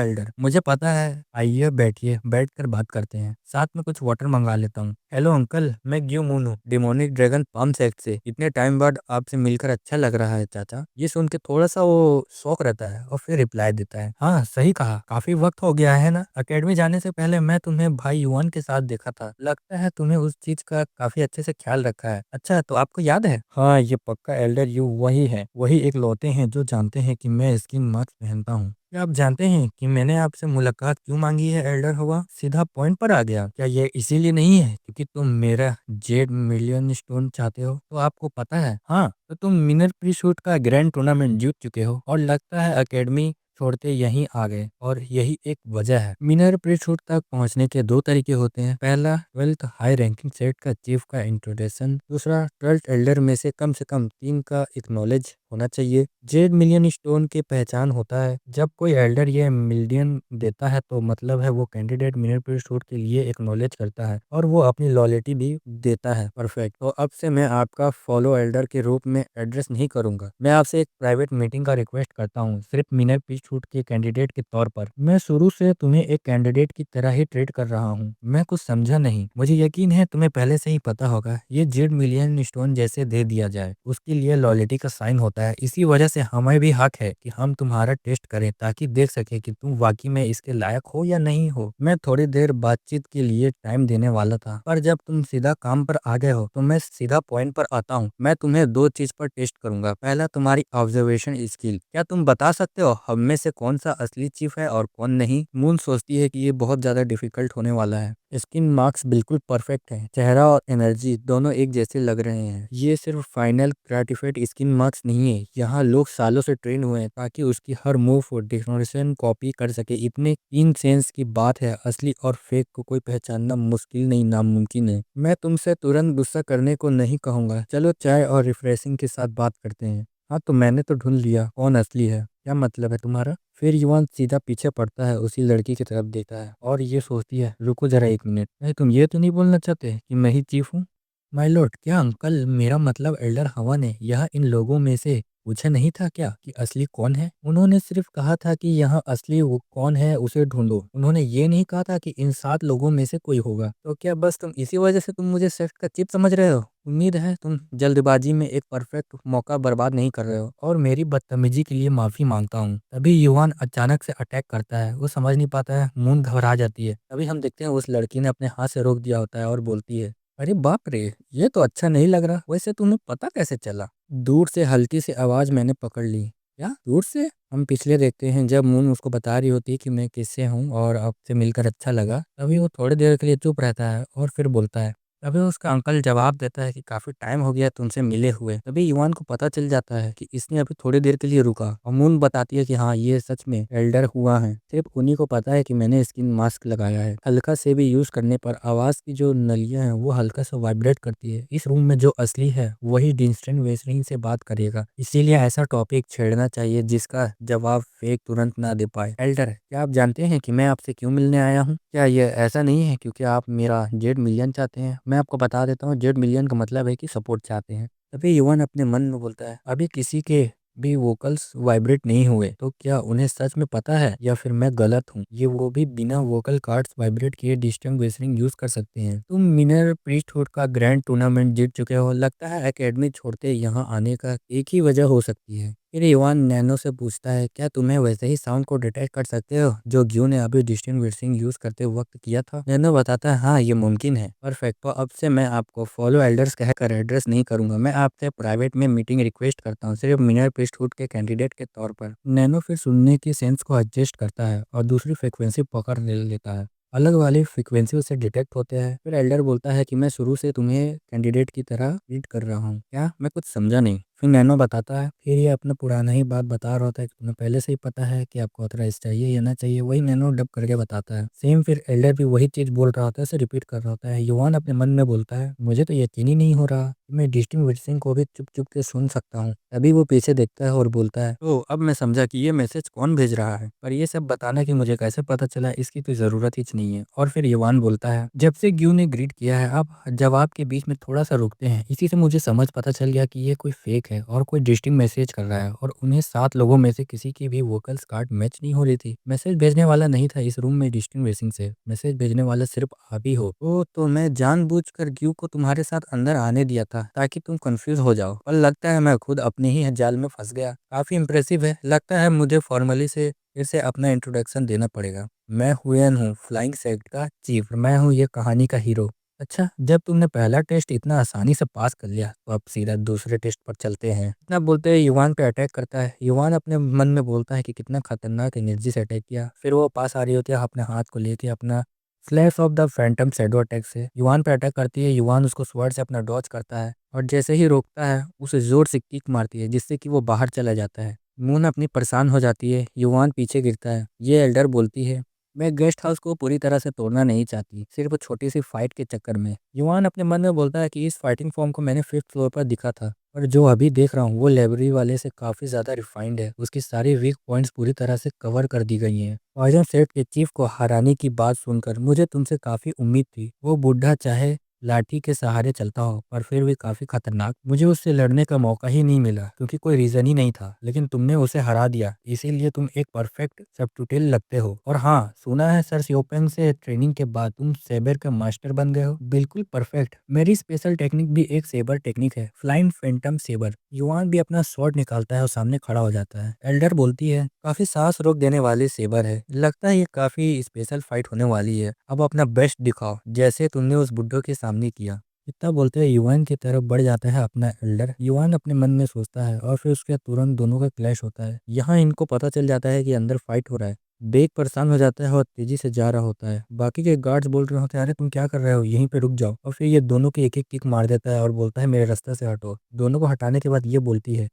एल्डर। मुझे पता है। आइए बैठिए, बैठकर बात करते हैं। साथ में कुछ वाटर मंगा लेता हूँ। हेलो अंकल, मैं ग्यू मून हूँ, डिमोनिक ड्रैगन पाम सेक्ट से। इतने टाइम बाद आपसे मिलकर अच्छा लग रहा है चाचा। ये सुन के थोड़ा सा वो शौक रहता है और फिर रिप्लाई देता है, हाँ सही कहा, काफी वक्त हो गया है ना। अकेडमी जाने से पहले मैं तुम्हें भाई युवान के साथ देखा था। लगता है तुम्हें उस चीज का काफी अच्छे से ख्याल रखा है। अच्छा, तो आपको याद है? हाँ, ये पक्का एल्डर यू वही है। वही एक लौटे हैं जो जानते हैं कि मैं स्किन मास्क पहनता हूँ। क्या आप जानते हैं कि मैंने आपसे मुलाकात क्यों मांगी है एल्डर हुआ? सीधा पॉइंट पर आ गया। क्या ये इसीलिए नहीं है क्योंकि तुम मेरा जेड मिलियन स्टोन चाहते हो? तो आपको पता है, हाँ, तो तुम मिनर प्री शूट का ग्रैंड टूर्नामेंट जीत चुके हो और लगता है एकेडमी छोड़ते यहीं आ गए। और यही एक वजह है। मिनर प्री शूट तक पहुंचने के दो तरीके होते हैं। पहला, 12th हाई रैंकिंग सेट का चीफ का इंट्रोडक्शन। दूसरा, 12th एल्डर में से कम 3 का एक्नॉलेज होना चाहिए। जेड मिलियन स्टोन की पहचान होता है। जब कोई एल्डर ये मिलियन देता है तो मतलब है वो कैंडिडेट मिनर प्री शूट के लिए एक्नॉलेज करता है और वो अपनी लॉयल्टी भी देता है। परफेक्ट। तो अब से मैं आपका फॉलो एल्डर के रूप में एड्रेस नहीं करूंगा। मैं आपसे एक प्राइवेट मीटिंग का रिक्वेस्ट करता हूँ, सिर्फ मिनर प्री शूट के कैंडिडेट के तौर पर। मैं शुरू से तुम्हें एक कैंडिडेट की तरह ही ट्रीट कर रहा हूँ। मैं कुछ समझा नहीं। मुझे यकीन है तुम्हें पहले से ही पता होगा, ये जेड मिलियन स्टोन जैसे दे दिया जाए उसके लिए लॉयल्टी का साइन होता है। इसी वजह से हमें भी हक है कि हम तुम्हारा टेस्ट करें ताकि देख सके कि तुम वाकई में इसके लायक हो या नहीं हो। मैं थोड़ी देर बातचीत के लिए टाइम देने वाला था, पर जब तुम सीधा काम पर आ गए हो तो मैं सीधा पॉइंट पर आता हूँ। मैं तुम्हें दो चीज पर टेस्ट करूंगा। पहला, तुम्हारी ऑब्जर्वेशन स्किल। क्या तुम बता सकते हो हम में से कौन सा असली चीफ है और कौन नहीं? मून सोचती है कि ये बहुत ज्यादा डिफिकल्ट होने वाला है। स्किन मार्क्स बिल्कुल परफेक्ट है। चेहरा और एनर्जी दोनों एक जैसे लग रहे हैं। ये सिर्फ फाइनल ग्रेटिफाइड स्किन मार्क्स नहीं है। यहाँ लोग सालों से ट्रेन हुए हैं ताकि उसकी हर मूव और डिक्शनरी कॉपी कर सके। इतने इन सेंस की बात है, असली और फेक को कोई पहचानना मुश्किल नहीं, नामुमकिन है। मैं तुमसे तुरंत गुस्सा करने को नहीं कहूंगा। चलो चाय और रिफ्रेशिंग के साथ बात करते हैं। हाँ, तो मैंने तो ढूंढ लिया कौन असली है। क्या मतलब है तुम्हारा? फिर युवान सीधा पीछे पड़ता है, उसी लड़की की तरफ देखता है और ये सोचती है, रुको जरा एक मिनट, नहीं तुम ये तो नहीं बोलना चाहते कि मैं ही चीफ हूँ? माय लॉर्ड, क्या अंकल, मेरा मतलब एल्डर हवा ने यह इन लोगों में से पूछा नहीं था क्या कि असली कौन है? उन्होंने सिर्फ कहा था कि यहाँ असली वो कौन है उसे ढूंढो। उन्होंने ये नहीं कहा था कि इन 7 लोगों में से कोई होगा। तो क्या बस तुम इसी वजह से तुम मुझे सेक्ट का चिप समझ रहे हो? उम्मीद है तुम जल्दबाजी में एक परफेक्ट मौका बर्बाद नहीं कर रहे हो। और मेरी बदतमीजी के लिए माफी मांगता हूँ। तभी युवान अचानक से अटैक करता है। वो समझ नहीं पाता है, मून घबरा जाती है। तभी हम देखते हैं उस लड़की ने अपने हाथ से रोक दिया होता है और बोलती है, अरे बाप रे, ये तो अच्छा नहीं लग रहा। वैसे तुम्हें पता कैसे चला? दूर से हल्की सी आवाज मैंने पकड़ ली। क्या दूर से? हम पिछले देखते हैं जब मून उसको बता रही होती है कि मैं किससे हूँ और आपसे मिलकर अच्छा लगा। तभी वो थोड़ी देर के लिए चुप रहता है और फिर बोलता है, तभी उसका अंकल जवाब देता है कि काफी टाइम हो गया तुमसे मिले हुए। तभी युवान को पता चल जाता है कि इसने अभी थोड़ी देर के लिए रुका। और मून बताती है कि हाँ, ये सच में एल्डर हुआ है। सिर्फ उन्हीं को पता है कि मैंने स्किन मास्क लगाया है। हल्का से भी यूज करने पर आवाज की जो नलियां हैं वो हल्का सा वाइब्रेट करती है। इस रूम में जो असली है वही डिस्टेंट वेस्टरिंग से बात करेगा। इसीलिए ऐसा टॉपिक छेड़ना चाहिए जिसका जवाब फेक तुरंत ना दे पाए। एल्डर, क्या आप जानते हैं कि मैं आपसे क्यों मिलने आया हूँ? क्या ये ऐसा नहीं है क्योंकि आप मेरा जेड मिलियन चाहते हैं? मैं आपको बता देता हूँ, जेड मिलियन का मतलब है कि सपोर्ट चाहते हैं। तभी युवन अपने मन में बोलता है, अभी किसी के भी वोकल्स वाइब्रेट नहीं हुए, तो क्या उन्हें सच में पता है या फिर मैं गलत हूँ? ये वो भी बिना वोकल कार्ड्स वाइब्रेट किए डिस्टिंग वेस्टरिंग यूज कर सकते हैं। तुम मिनर प्रीस्टहुड का ग्रैंड टूर्नामेंट जीत चुके हो। लगता है एकेडमी छोड़ते यहाँ आने का एक ही वजह हो सकती है। फिर युवान नैनो से पूछता है, क्या तुम्हें वैसे ही साउंड को डिटेक्ट कर सकते हो जो ग्यू ने अभी डिस्टिंग वेस्टरिंग यूज करते वक्त किया था? नैनो बताता है, हाँ ये मुमकिन है। परफेक्ट। तो अब से मैं आपको फॉलो एल्डर्स कहकर एड्रेस नहीं करूंगा। मैं आपसे प्राइवेट में मीटिंग रिक्वेस्ट करता हूँ, सिर्फ मिनर प्रीस्टहुड के कैंडिडेट के तौर पर। नैनो फिर सुनने की सेंस को एडजस्ट करता है और दूसरी फ्रिक्वेंसी पकड़ ले लेता है। अलग वाली फ्रिक्वेंसी उसे डिटेक्ट होते हैं। फिर एल्डर बोलता है कि मैं शुरू से तुम्हें कैंडिडेट की तरह ट्रीट कर रहा हूँ। क्या? मैं कुछ समझा नहीं। फिर नैनो बताता है, फिर ये अपना पुराना ही बात बता रहा होता है कि तुम्हें पहले से ही पता है कि आपको ऑथराइज चाहिए या ना चाहिए, वही नैनो डब करके बताता है। सेम फिर एल्डर भी वही चीज बोल रहा होता है, उसे रिपीट कर रहा होता है। युवान अपने मन में बोलता है, मुझे तो यकीन ही नहीं हो रहा कि मैं डिस्टिंग विल्सन को भी चुप चुप के सुन सकता हूँ। तभी वो पीछे देखता है और बोलता है, तो अब मैं समझा कि ये मैसेज कौन भेज रहा है, पर ये सब बताना कि मुझे कैसे पता चला इसकी तो जरूरत ही नहीं है। और फिर युवान बोलता है, जब से ग्यू ने ग्रीट किया है, अब जवाब के बीच में थोड़ा सा रुकते हैं, इसी से मुझे समझ पता चल गया कि ये कोई फेक है और कोई डिस्टिंग मैसेज कर रहा है, और उन्हें 7 लोगों में से किसी की भी वोकल्स कार्ड मैच नहीं हो रही थी। मैसेज भेजने वाला नहीं था इस रूम में डिस्टिंग रेसिंग से, मैसेज भेजने वाला सिर्फ आप ही हो। ओ, तो मैं जानबूझकर ग्यू को तुम्हारे साथ अंदर आने दिया था ताकि तुम कंफ्यूज हो जाओ, और लगता है मैं खुद अपने ही जाल में फंस गया। काफी इंप्रेसिव है। लगता है मुझे फॉर्मली से फिर से अपना इंट्रोडक्शन देना पड़ेगा। मैं हुएन हूँ, फ्लाइंग सेक्ट का चीफ। मैं हूँ ये कहानी का हीरो। अच्छा, जब तुमने पहला टेस्ट इतना आसानी से पास कर लिया, तो अब सीधा दूसरे टेस्ट पर चलते हैं। इतना बोलते हैं युवान पे अटैक करता है। युवान अपने मन में बोलता है कि कितना खतरनाक एनर्जी से अटैक किया। फिर वो पास आ रही होती है अपने हाथ को लेके, अपना flash of the Phantom shadow attack से युवान पे अटैक करती है। युवान उसको स्वर्ड से अपना डॉज करता है, और जैसे ही रोकता है उसे जोर से किक मारती है, जिससे कि वो बाहर चला जाता है। मून अपनी परेशान हो जाती है। युवान पीछे गिरता है। ये एल्डर बोलती है, मैं गेस्ट हाउस को पूरी तरह से तोड़ना नहीं चाहती, सिर्फ छोटी सी फाइट के चक्कर में। युवान अपने मन में बोलता है कि इस फाइटिंग फॉर्म को मैंने 5th फ्लोर पर दिखा था, और जो अभी देख रहा हूँ वो लाइब्रेरी वाले से काफी ज्यादा रिफाइंड है। उसकी सारी वीक पॉइंट्स पूरी तरह से कवर कर दी गई हैं। पॉइजन सेट के चीफ को हराने की बात सुनकर मुझे तुमसे काफी उम्मीद थी। वो बुढ़ा चाहे लाठी के सहारे चलता हो, पर फिर भी काफी खतरनाक। मुझे उससे लड़ने का मौका ही नहीं मिला क्योंकि कोई रीजन ही नहीं था, लेकिन तुमने उसे हरा दिया, इसीलिए तुम एक परफेक्ट सबट्यूटेल लगते हो। और हाँ, सुना है सर सियोपेंग से ट्रेनिंग के बाद तुम सेबर का मास्टर बन गए हो। बिल्कुल परफेक्ट। मेरी स्पेशल टेक्निक भी एक सेबर टेक्निक है, फ्लाइंग फैंटम सेबर। युवान भी अपना स्वॉर्ड निकालता है और सामने खड़ा हो जाता है। एल्डर बोलती है, काफी सांस रोक देने वाली सेबर है, लगता है ये काफी स्पेशल फाइट होने वाली है। अब अपना बेस्ट दिखाओ, जैसे तुमने उस बुड्ढो के सामने किया। इतना बोलते हुए युवान की तरफ बढ़ जाता है अपना एल्डर। युवान अपने मन में सोचता है, और फिर उसके तुरंत दोनों का क्लैश होता है। यहाँ इनको पता चल जाता है कि अंदर फाइट हो रहा है। बेग परेशान हो जाता है और तेजी से जा रहा होता है। बाकी के गार्ड्स बोल रहे होते हैं, अरे तुम क्या कर रहे हो, यहीं पे रुक जाओ। और फिर ये दोनों की एक एक किक मार देता है और बोलता है, मेरे रास्ते से हटो। दोनों को हटाने के बाद ये बोलती है,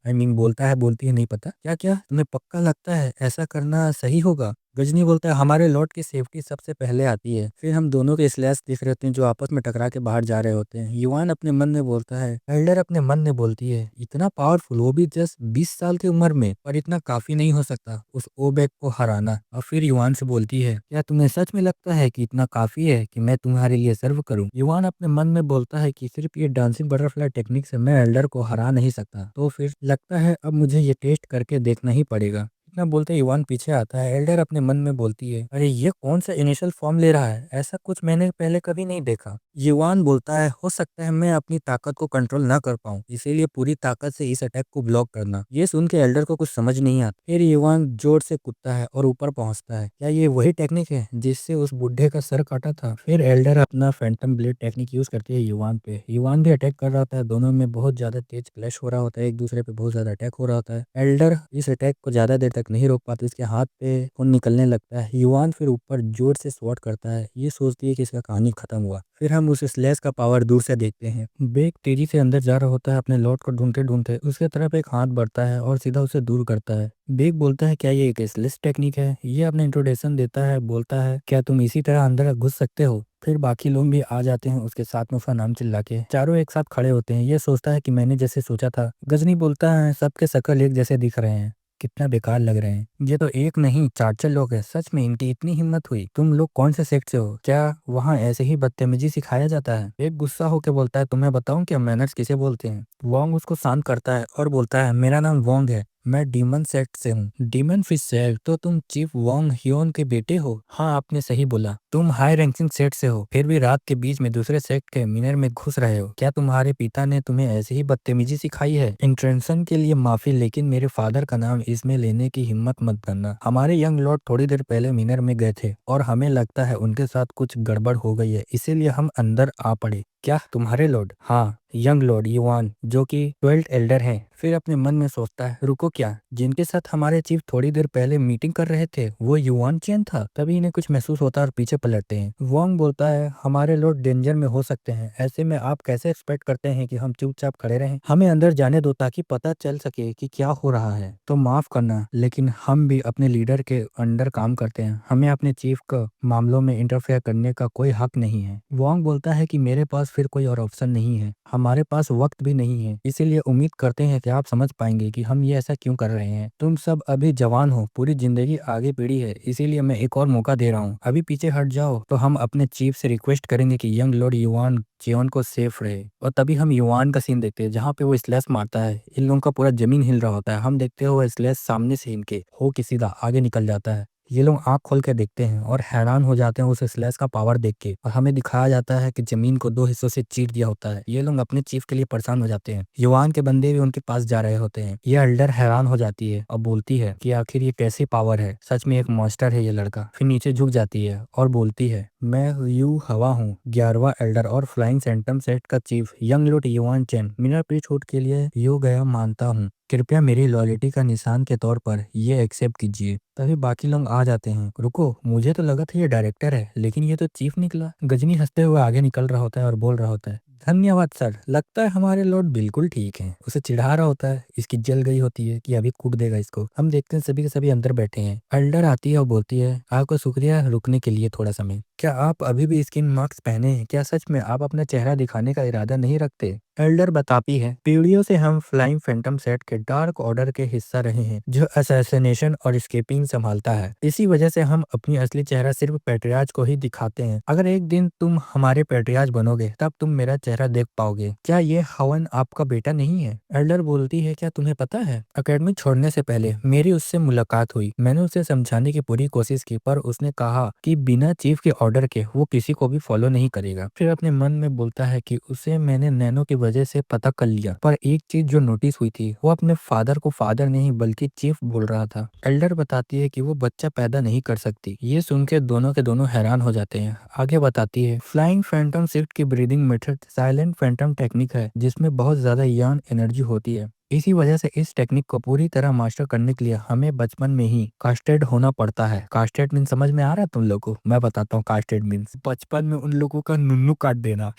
बोलती है नहीं पता क्या क्या, तुम्हें पक्का लगता है ऐसा करना सही होगा? गजनी बोलता है, हमारे लॉर्ड की सेफ्टी सबसे पहले आती है। फिर हम दोनों के स्लैश दिख रहे होते हैं जो आपस में टकरा के बाहर जा रहे होते हैं। युवान अपने मन में बोलता है, एल्डर अपने मन में बोलती है, इतना पावरफुल, वो भी जस्ट 20 साल की उम्र में, पर इतना काफी नहीं हो सकता उस ओबेक को हराना। और फिर युवान से बोलती है, क्या तुम्हें सच में लगता है कि इतना काफी है कि मैं तुम्हारे लिए सर्व करूं? युवान अपने मन में बोलता है कि सिर्फ ये डांसिंग बटरफ्लाई टेक्निक से मैं एल्डर को हरा नहीं सकता, तो फिर लगता है अब मुझे ये टेस्ट करके देखना ही पड़ेगा। इतना बोलते युवान पीछे आता है। एल्डर अपने मन में बोलती है, अरे ये कौन सा इनिशियल फॉर्म ले रहा है, ऐसा कुछ मैंने पहले कभी नहीं देखा। युवान बोलता है, हो सकता है मैं अपनी ताकत को कंट्रोल ना कर पाऊँ, इसीलिए पूरी ताकत से इस अटैक को ब्लॉक करना। ये सुन के एल्डर को कुछ समझ नहीं आता। फिर युवान जोर से कूदता है और ऊपर पहुंचता है। क्या ये वही टेक्निक है जिससे उस बुढ़े का सर काटा था? फिर एल्डर अपना फैंटम ब्लेड टेक्निक यूज करती है युवान पे। युवान भी अटैक कर रहा होता है। दोनों में बहुत ज्यादा तेज क्लैश हो रहा होता है, एक दूसरे पे बहुत ज्यादा अटैक हो रहा होता है। एल्डर इस अटैक को ज्यादा देर तक नहीं रोक पाते, इसके हाथ पे खून निकलने लगता है। युवान फिर ऊपर जोर से स्वॉट करता है। ये सोचती है कि इसका कहानी खत्म हुआ। फिर हम उस स्लैश का पावर दूर से देखते हैं। बेग तेजी से अंदर जा रहा होता है, अपने लॉर्ड को ढूंढते ढूंढते उसके तरफ एक हाथ बढ़ता है और सीधा उसे दूर करता है। बेग बोलता है, क्या ये एक स्लैश टेक्निक है? ये अपने इंट्रोडक्शन देता है, बोलता है, क्या तुम इसी तरह अंदर घुस सकते हो? फिर बाकी लोग भी आ जाते हैं उसके साथ में, उसका नाम चिल्ला के चारों एक साथ खड़े होते हैं। ये सोचता है कि मैंने जैसे सोचा था। गजनी बोलता है, सबके शक्ल एक जैसे दिख रहे हैं, कितना बेकार लग रहे हैं। ये तो एक नहीं 4-4 लोग हैं, सच में इनकी इतनी हिम्मत हुई। तुम लोग कौन से सेक्ट से हो? क्या वहाँ ऐसे ही बदतमीजी सिखाया जाता है? एक गुस्सा होकर बोलता है, तुम्हें बताऊं क्या मैनर्स किसे बोलते हैं? वोंग उसको शांत करता है और बोलता है, मेरा नाम वोंग है, मैं डीमन सेक्ट से हूँ। Demon fish sect? तो तुम चीफ वोंग हियोन के बेटे हो? हाँ, आपने सही बोला, तुम हाई रैंकिंग सेक्ट से हो, फिर भी रात के बीच में दूसरे सेक्ट के मिनर में घुस रहे हो। क्या तुम्हारे पिता ने तुम्हें ऐसे ही बदतमीजी सिखाई है? इंट्रेंशन के लिए माफी, लेकिन मेरे फादर का नाम इसमें लेने की हिम्मत मत करना। हमारे यंग लॉर्ड थोड़ी देर पहले मिनर में गए थे और हमें लगता है उनके साथ कुछ गड़बड़ हो गई है, इसीलिए हम अंदर आ पड़े। क्या तुम्हारे लॉर्ड? हाँ, यंग लॉर्ड युआन जो कि 12th एल्डर हैं। फिर अपने मन में सोचता है, रुको, क्या जिनके साथ हमारे चीफ थोड़ी देर पहले मीटिंग कर रहे थे वो युआन चेन था? तभी इन्हें कुछ महसूस होता है और पीछे पलटते हैं। वोंग बोलता है, हमारे लॉर्ड डेंजर में हो सकते हैं, ऐसे में आप कैसे एक्सपेक्ट करते हैं कि हम चुपचाप खड़े रहें? हमें अंदर जाने दो ताकि पता चल सके कि क्या हो रहा है। तो माफ करना, लेकिन हम भी अपने लीडर के अंडर काम करते हैं, हमें अपने चीफ का मामलों में इंटरफेयर करने का कोई हक नहीं है। वोंग बोलता है कि मेरे पास फिर कोई और ऑप्शन नहीं है, हमारे पास वक्त भी नहीं है, इसीलिए उम्मीद करते हैं कि आप समझ पाएंगे कि हम ये ऐसा क्यों कर रहे हैं। तुम सब अभी जवान हो, पूरी जिंदगी आगे पीढ़ी है, इसीलिए मैं एक और मौका दे रहा हूँ। अभी पीछे हट जाओ तो हम अपने चीफ से रिक्वेस्ट करेंगे कि यंग लॉर्ड युआन चियोन को सेफ रहे। और तभी हम युआन का सीन देखते हैं जहाँ पे वो स्लैश मारता है, इन लोगों का पूरा जमीन हिल रहा होता है। हम देखते हो वो स्लैश सामने से इनके हो के सीधा आगे निकल जाता है। ये लोग आंख खोल के देखते हैं और हैरान हो जाते हैं उस स्लैश का पावर देख के। और हमें दिखाया जाता है कि जमीन को दो हिस्सों से चीर दिया होता है। ये लोग अपने चीफ के लिए परेशान हो जाते हैं। युआन के बंदे भी उनके पास जा रहे होते हैं। ये एल्डर हैरान हो जाती है और बोलती है कि आखिर ये कैसी पावर है, सच में एक मॉन्स्टर है ये लड़का। फिर नीचे झुक जाती है और बोलती है, मैं यू हवा हूँ, 11वां एल्डर और फ्लाइंग सेंटम सेट का chief young Lord yuan chain. बिना पीछूट के लिए यो गया मानता हूँ, कृपया मेरी लॉयल्टी का निशान के तौर पर ये एक्सेप्ट कीजिए। तभी बाकी लोग आ जाते हैं। रुको, मुझे तो लगा था ये डायरेक्टर है, लेकिन ये तो चीफ निकला। गजनी हंसते हुए आगे निकल रहा होता है और बोल रहा होता है, धन्यवाद सर, लगता है हमारे लॉर्ड बिल्कुल ठीक हैं। उसे चिढ़ा रहा होता है, इसकी जल गई होती है कि अभी कूट देगा इसको। हम देखते हैं सभी के सभी अंदर बैठे हैं। एल्डर आती है और बोलती है, आपका शुक्रिया रुकने के लिए थोड़ा समय। क्या आप अभी भी स्किन मास्क पहने हैं? क्या सच में आप अपना चेहरा दिखाने का इरादा नहीं रखते? एल्डर बताती है, पीढ़ियों से हम फ्लाइंग फैंटम सेट के डार्क ऑर्डर के हिस्सा रहे हैं जो असैसिनेशन और स्केपिंग संभालता है। इसी वजह से हम अपनी असली चेहरा सिर्फ पैट्रियार्च को ही दिखाते हैं। अगर एक दिन तुम हमारे पैट्रियार्च बनोगे तब तुम मेरा चेहरा देख पाओगे। क्या ये हवन आपका बेटा नहीं है? एल्डर बोलती है, क्या तुम्हें पता है, अकेडमी छोड़ने से पहले मेरी उससे मुलाकात हुई। मैंने उसे समझाने की पूरी कोशिश की पर उसने कहा कि बिना चीफ के ऑर्डर के वो किसी को भी फॉलो नहीं करेगा। फिर अपने मन में बोलता है कि उसे मैंने नैनो की वजह से पता कर लिया, पर एक चीज जो नोटिस हुई थी वो अपने फादर को फादर नहीं बल्कि चीफ बोल रहा था। एल्डर बताती है कि वो बच्चा पैदा नहीं कर सकती। ये सुन के दोनों हैरान हो जाते हैं। आगे बताती है, फ्लाइंग फैंटम शिफ्ट की breathing method silent Phantom technique है जिसमें बहुत ज्यादा यान एनर्जी होती है। इसी वजह से इस टेक्निक को पूरी तरह मास्टर करने के लिए हमें बचपन में ही कास्टेड होना पड़ता है। कास्टेड मीन समझ में आ रहा है तुम लोगों को? मैं बताता हूँ, कास्टेड मीन्स बचपन में उन लोगों का नुन्नू काट देना।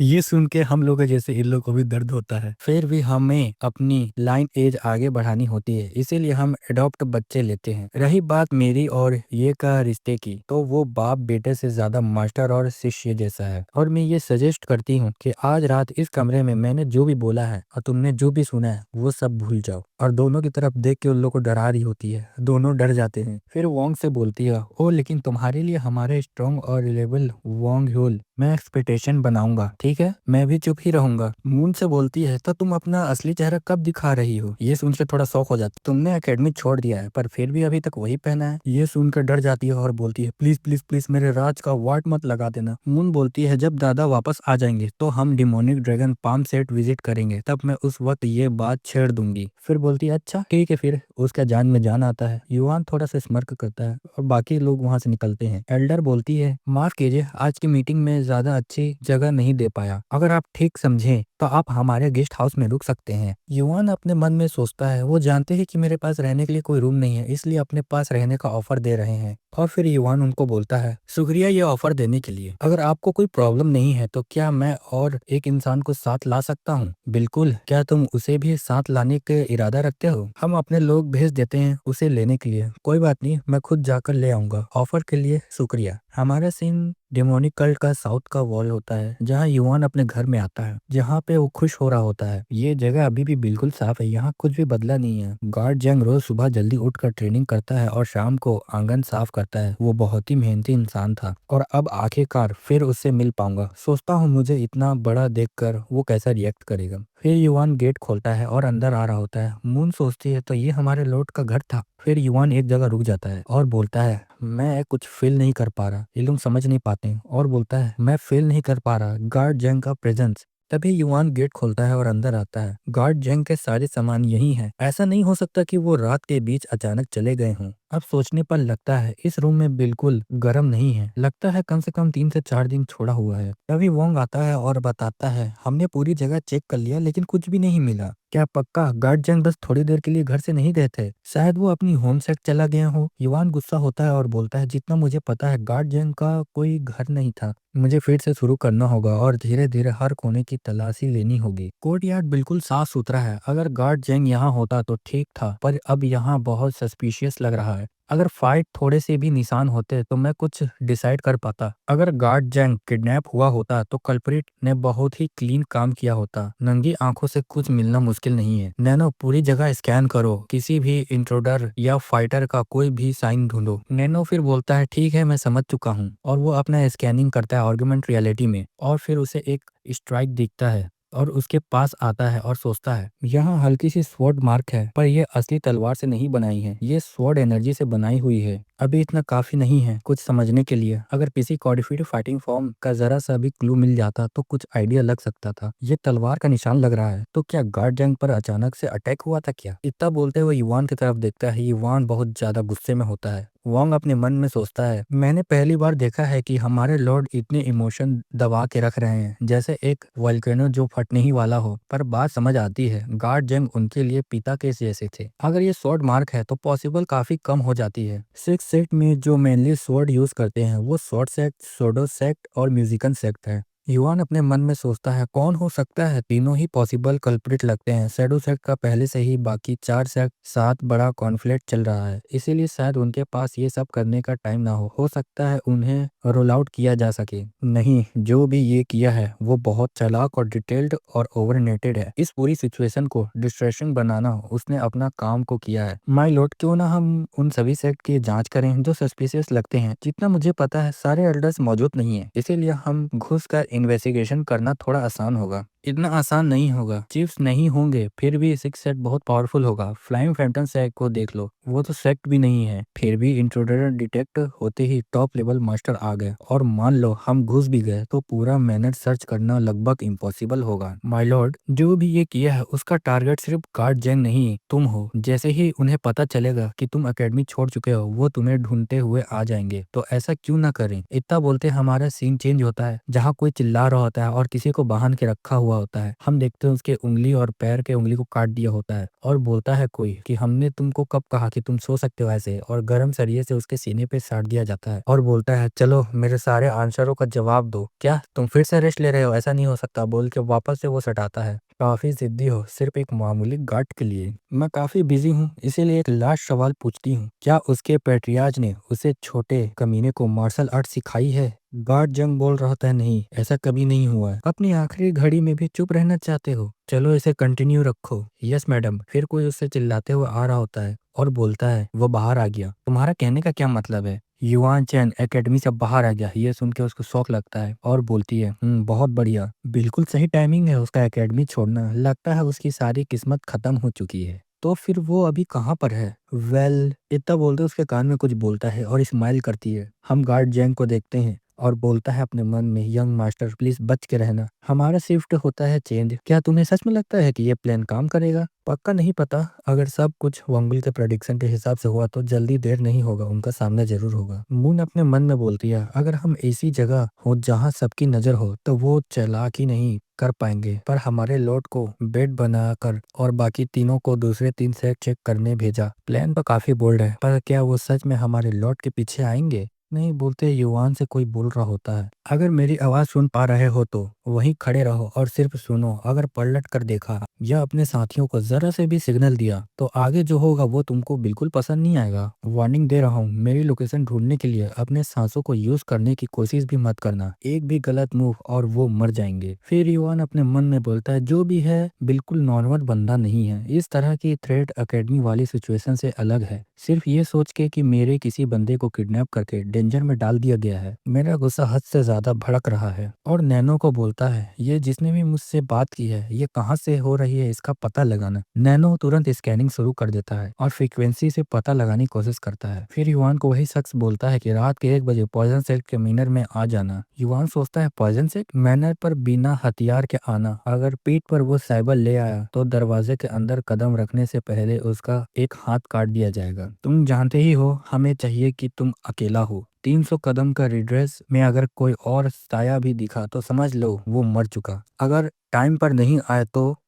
ये सुन के हम लोगों जैसे इन लोगों को भी दर्द होता है। फिर भी हमें अपनी लाइन एज आगे बढ़ानी होती है, इसीलिए हम एडॉप्ट बच्चे लेते हैं। रही बात मेरी और ये का रिश्ते की, तो वो बाप बेटे से ज्यादा मास्टर और शिष्य जैसा है। और मैं ये सजेस्ट करती हूँ कि आज रात इस कमरे में मैंने जो भी बोला है और तुमने जो भी सुना है वो सब भूल जाओ। और दोनों की तरफ देख के उन लोगों को डरा रही होती है। दोनों डर जाते हैं। फिर वोंग से बोलती है, ओ लेकिन तुम्हारे लिए हमारे स्ट्रॉन्ग और रिलेबल वोंग ह्यूल मैं एक्सपेक्टेशन बनाऊंगा, ठीक है? मैं भी चुप ही रहूंगा। मून से बोलती है, तो तुम अपना असली चेहरा कब दिखा रही हो? ये सुनकर थोड़ा शौक हो जाता, तुमने एकेडमी छोड़ दिया है पर फिर भी अभी तक वही पहना है। ये सुनकर डर जाती है और बोलती है, प्लीज प्लीज प्लीज मेरे राज का वाट मत लगा देना। मून बोलती है, जब दादा वापस आ जाएंगे तो हम demonic dragon palm set visit करेंगे, तब मैं उस वक्त ये बात छेड़ दूंगी। फिर बोलती है, अच्छा ठीक है। फिर उसका जान में जान आता है। युआन थोड़ा सा स्मर्क करता है और बाकी लोग वहां से निकलते हैं। एल्डर बोलती है, माफ कीजिए, आज की मीटिंग में ज्यादा अच्छी जगह नहीं दे पाया। अगर आप ठीक समझें तो आप हमारे गेस्ट हाउस में रुक सकते हैं। युआन अपने मन में सोचता है, वो जानते हैं कि मेरे पास रहने के लिए कोई रूम नहीं है, इसलिए अपने पास रहने का ऑफर दे रहे हैं। और फिर युआन उनको बोलता है, शुक्रिया ये ऑफर देने के लिए। अगर आपको कोई प्रॉब्लम नहीं है तो क्या मैं और एक इंसान को साथ ला सकता हूँ? बिल्कुल, क्या तुम उसे भी साथ लाने के इरादा रखते हो? हम अपने लोग भेज देते हैं उसे लेने के लिए। कोई बात नहीं, मैं खुद जाकर ले आऊंगा। ऑफर के लिए शुक्रिया। हमारा सीन डेमोनिक कल्ट का साउथ का वॉल होता है जहाँ युआन अपने घर में आता है, जहाँ पे वो खुश हो रहा होता है। ये जगह अभी भी बिल्कुल साफ है, यहाँ कुछ भी बदला नहीं है। गार्ड जंग रोज सुबह जल्दी उठकर ट्रेनिंग करता है और शाम को आंगन साफ करता है। वो बहुत ही मेहनती इंसान था और अब आखिरकार फिर उससे मिल पाऊंगा। सोचता हूँ मुझे इतना बड़ा देखकर वो कैसा रिएक्ट करेगा। फिर युआन गेट खोलता है और अंदर आ रहा होता है। मून सोचती है, तो ये हमारे लॉर्ड का घर था। फिर युआन एक जगह रुक जाता है और बोलता है, मैं कुछ फील नहीं कर पा रहा। ये लोग समझ नहीं पाते और बोलता है, मैं फील नहीं कर पा रहा गार्ड जंग का प्रेजेंस। तभी युवान गेट खोलता है और अंदर आता है। गार्ड जेंग के सारे सामान यही हैं। ऐसा नहीं हो सकता कि वो रात के बीच अचानक चले गए हों। अब सोचने पर लगता है इस रूम में बिल्कुल गर्म नहीं है, लगता है कम से कम 3 से 4 दिन छोड़ा हुआ है। तभी वोंग आता है और बताता है हमने पूरी जगह चेक कर लिया लेकिन कुछ भी नहीं मिला। क्या पक्का गार्ड जंग बस थोड़ी देर के लिए घर से नहीं गए थे? शायद वो अपनी होम सेट चला गया हो। युवान गुस्सा होता है और बोलता है जितना मुझे पता है गार्ड जंग का कोई घर नहीं था। मुझे फिर से शुरू करना होगा और धीरे धीरे हर कोने की तलाशी लेनी होगी। कोर्टयार्ड बिल्कुल साफ सुथरा है। अगर गार्ड जेंग यहाँ होता तो ठीक था, पर अब यहाँ बहुत सस्पिशियस लग रहा है। अगर फाइट थोड़े से भी निशान होते तो मैं कुछ डिसाइड कर पाता। अगर गार्ड जेंग किडनैप हुआ होता तो कल्प्रिट ने बहुत ही क्लीन काम किया होता। नंगी आंखों से कुछ मिलना मुश्किल नहीं है। नैनो पूरी जगह स्कैन करो, किसी भी इंट्रूडर या फाइटर का कोई भी साइन ढूंढो। नैनो फिर बोलता है ठीक है मैं समझ चुका हूँ, और वो अपना स्कैनिंग करता है आर्गुमेंट रियलिटी में, और फिर उसे एक स्ट्राइक दिखता है और उसके पास आता है और सोचता है यहाँ हल्की सी स्वॉर्ड मार्क है, पर यह असली तलवार से नहीं बनाई है, ये स्वॉर्ड एनर्जी से बनाई हुई है। अभी इतना काफी नहीं है कुछ समझने के लिए। अगर किसी कॉडिफाइड फाइटिंग फॉर्म का जरा सा भी क्लू मिल जाता तो कुछ आइडिया लग सकता था। ये तलवार का निशान लग रहा है, तो क्या गार्ड जंग पर अचानक से अटैक हुआ था क्या? इतना बोलते हुए युवान की तरफ देखता है। युवान बहुत ज्यादा गुस्से में होता है। वोंग अपने मन में सोचता है मैंने पहली बार देखा है कि हमारे लॉर्ड इतने इमोशन दबा के रख रहे हैं, जैसे एक वोल्केनो जो फटने ही वाला हो। पर बात समझ आती है, गार्ड जंग उनके लिए पिता के जैसे थे। अगर ये स्वॉर्ड मार्क है तो पॉसिबल काफी कम हो जाती है। सिक्स सेक्ट में जो मेनली स्वॉर्ड यूज करते हैं वो स्वॉर्ड सेक्ट, सोडो सेक्ट और म्यूजिकन सेक्ट है। युवान अपने मन में सोचता है कौन हो सकता है? तीनों ही पॉसिबल कल्प्रिट लगते हैं। शैडो सेक्ट का पहले से ही बाकी 4 सेक्ट साथ बड़ा कॉन्फ्लिक्ट चल रहा है, इसीलिए शायद उनके पास ये सब करने का टाइम ना हो सकता है उन्हें रोल आउट किया जा सके। नहीं, जो भी ये किया है वो बहुत चालाक और डिटेल्ड और ओवरनेटेड है। इस पूरी सिचुएशन को डिस्ट्रेसिंग बनाना उसने अपना काम को किया है। माय लॉर्ड, क्यों ना हम उन सभी सेक्ट की जांच करें जो सस्पिशियस लगते हैं। जितना मुझे पता है सारे एल्डर्स मौजूद नहीं है, इसीलिए हम घुस कर इन्वेस्टिगेशन करना थोड़ा आसान होगा। इतना आसान नहीं होगा, चिप्स नहीं होंगे फिर भी सिक्स सेट बहुत पावरफुल होगा। फ्लाइंग फैंटम सेक्ट को देख लो, वो तो सेक्ट भी नहीं है, फिर भी इंट्रूडर डिटेक्ट होते ही टॉप लेवल मास्टर आ गए, और मान लो हम घुस भी गए तो पूरा मैनेज सर्च करना लगभग इम्पॉसिबल होगा। माय लॉर्ड, जो भी ये किया है उसका टारगेट सिर्फ गार्ड जेंग नहीं तुम हो। जैसे ही उन्हें पता चलेगा कि तुम अकेडमी छोड़ चुके हो वो तुम्हें ढूंढते हुए आ जाएंगे, तो ऐसा क्यों ना करें। इतना बोलते हमारा सीन चेंज होता है, जहाँ कोई चिल्ला रहा होता है और किसी को बांध के रखा हुआ होता है। हम देखते हैं उसके उंगली और पैर के उंगली को काट दिया होता है, और बोलता है कोई कि हमने तुमको कब कहा कि तुम सो सकते हो ऐसे, और गर्म सरिये से उसके सीने पे साट दिया जाता है और बोलता है चलो मेरे सारे आंसरों का जवाब दो। क्या तुम फिर से रेस्ट ले रहे हो? ऐसा नहीं हो सकता, बोल के वापस से वो सटाता है। काफी जिद्दी हो सिर्फ एक मामूली गार्ड के लिए। मैं काफी बिजी हूँ, इसीलिए एक लास्ट सवाल पूछती हूँ, क्या उसके पैट्रियाज ने उसे छोटे कमीने को मार्शल आर्ट सिखाई है? गार्ड जंग बोल रहा था नहीं, ऐसा कभी नहीं हुआ है। अपनी आखिरी घड़ी में भी चुप रहना चाहते हो? चलो इसे कंटिन्यू रखो। Yes madam. फिर कोई उससे चिल्लाते हुए आ रहा होता है और बोलता है वो बाहर आ गया। तुम्हारा कहने का क्या मतलब है? युआन चैन एकेडमी से बाहर आ गया। ये सुन के उसको शौक लगता है और बोलती है बहुत बढ़िया, बिल्कुल सही टाइमिंग है उसका एकेडमी छोड़ना। लगता है उसकी सारी किस्मत खत्म हो चुकी है। तो फिर वो अभी कहाँ पर है? वेल, इतना बोलते उसके कान में कुछ बोलता है और स्माइल करती है। हम गार्ड जैंग को देखते हैं और बोलता है अपने मन में यंग मास्टर प्लीज बच के रहना, हमारा शिफ्ट होता है चेंज। क्या तुम्हें सच में लगता है कि ये प्लान काम करेगा? पक्का नहीं पता, अगर सब कुछ वंगल के प्रेडिक्शन के हिसाब से हुआ तो जल्दी देर नहीं होगा, उनका सामना जरूर होगा। मून अपने मन में बोलती है अगर हम ऐसी जगह हो जहाँ सबकी नजर हो तो वो चालाकी नहीं कर पाएंगे। पर हमारे लॉर्ड को बेड बनाकर और बाकी तीनों को दूसरे 3 सेट चेक करने भेजा। प्लान तो काफी बोल्ड है, पर क्या वो सच में हमारे लॉर्ड के पीछे आएंगे? नहीं बोलते युवान से कोई बोल रहा होता है, अगर मेरी आवाज सुन पा रहे हो तो वहीं खड़े रहो और सिर्फ सुनो। अगर पलट कर देखा या अपने साथियों को जरा से भी सिग्नल दिया तो आगे जो होगा वो तुमको बिल्कुल पसंद नहीं आएगा। वार्निंग दे रहा हूँ, मेरी लोकेशन ढूंढने के लिए अपने सांसों को यूज करने की कोशिश भी मत करना। एक भी गलत मूव और वो मर जाएंगे। फिर युवान अपने मन में बोलता है जो भी है बिल्कुल नॉर्मल बंदा नहीं है। इस तरह की थ्रेड एकेडमी वाली सिचुएशन से अलग है। सिर्फ ये सोच के कि मेरे किसी बंदे को किडनैप करके डेंजर में डाल दिया गया है, मेरा गुस्सा हद से ज्यादा भड़क रहा है। और नैनो को बोलता बोलता है, ये जिसने भी मुझसे बात की है ये कहाँ से हो रही है इसका पता लगाना। नैनो तुरंत स्कैनिंग शुरू कर देता है और फ्रीक्वेंसी से पता लगाने की कोशिश करता है। फिर युवान को वही शख्स बोलता है कि रात के 1 बजे पॉइजन सेट के मैनर में आ जाना। युवान सोचता है पॉइजन सेट मैनर पर बिना हथियार के आना। अगर पीठ पर वो साइबर ले आया तो दरवाजे के अंदर कदम रखने से पहले उसका एक हाथ काट दिया जाएगा। तुम जानते ही हो हमें चाहिए कि तुम अकेला हो। 300 कदम का रिड्रेस में अगर कोई और साया भी दिखा तो समझ लो वो मर चुका। अगर टाइम पर नहीं आए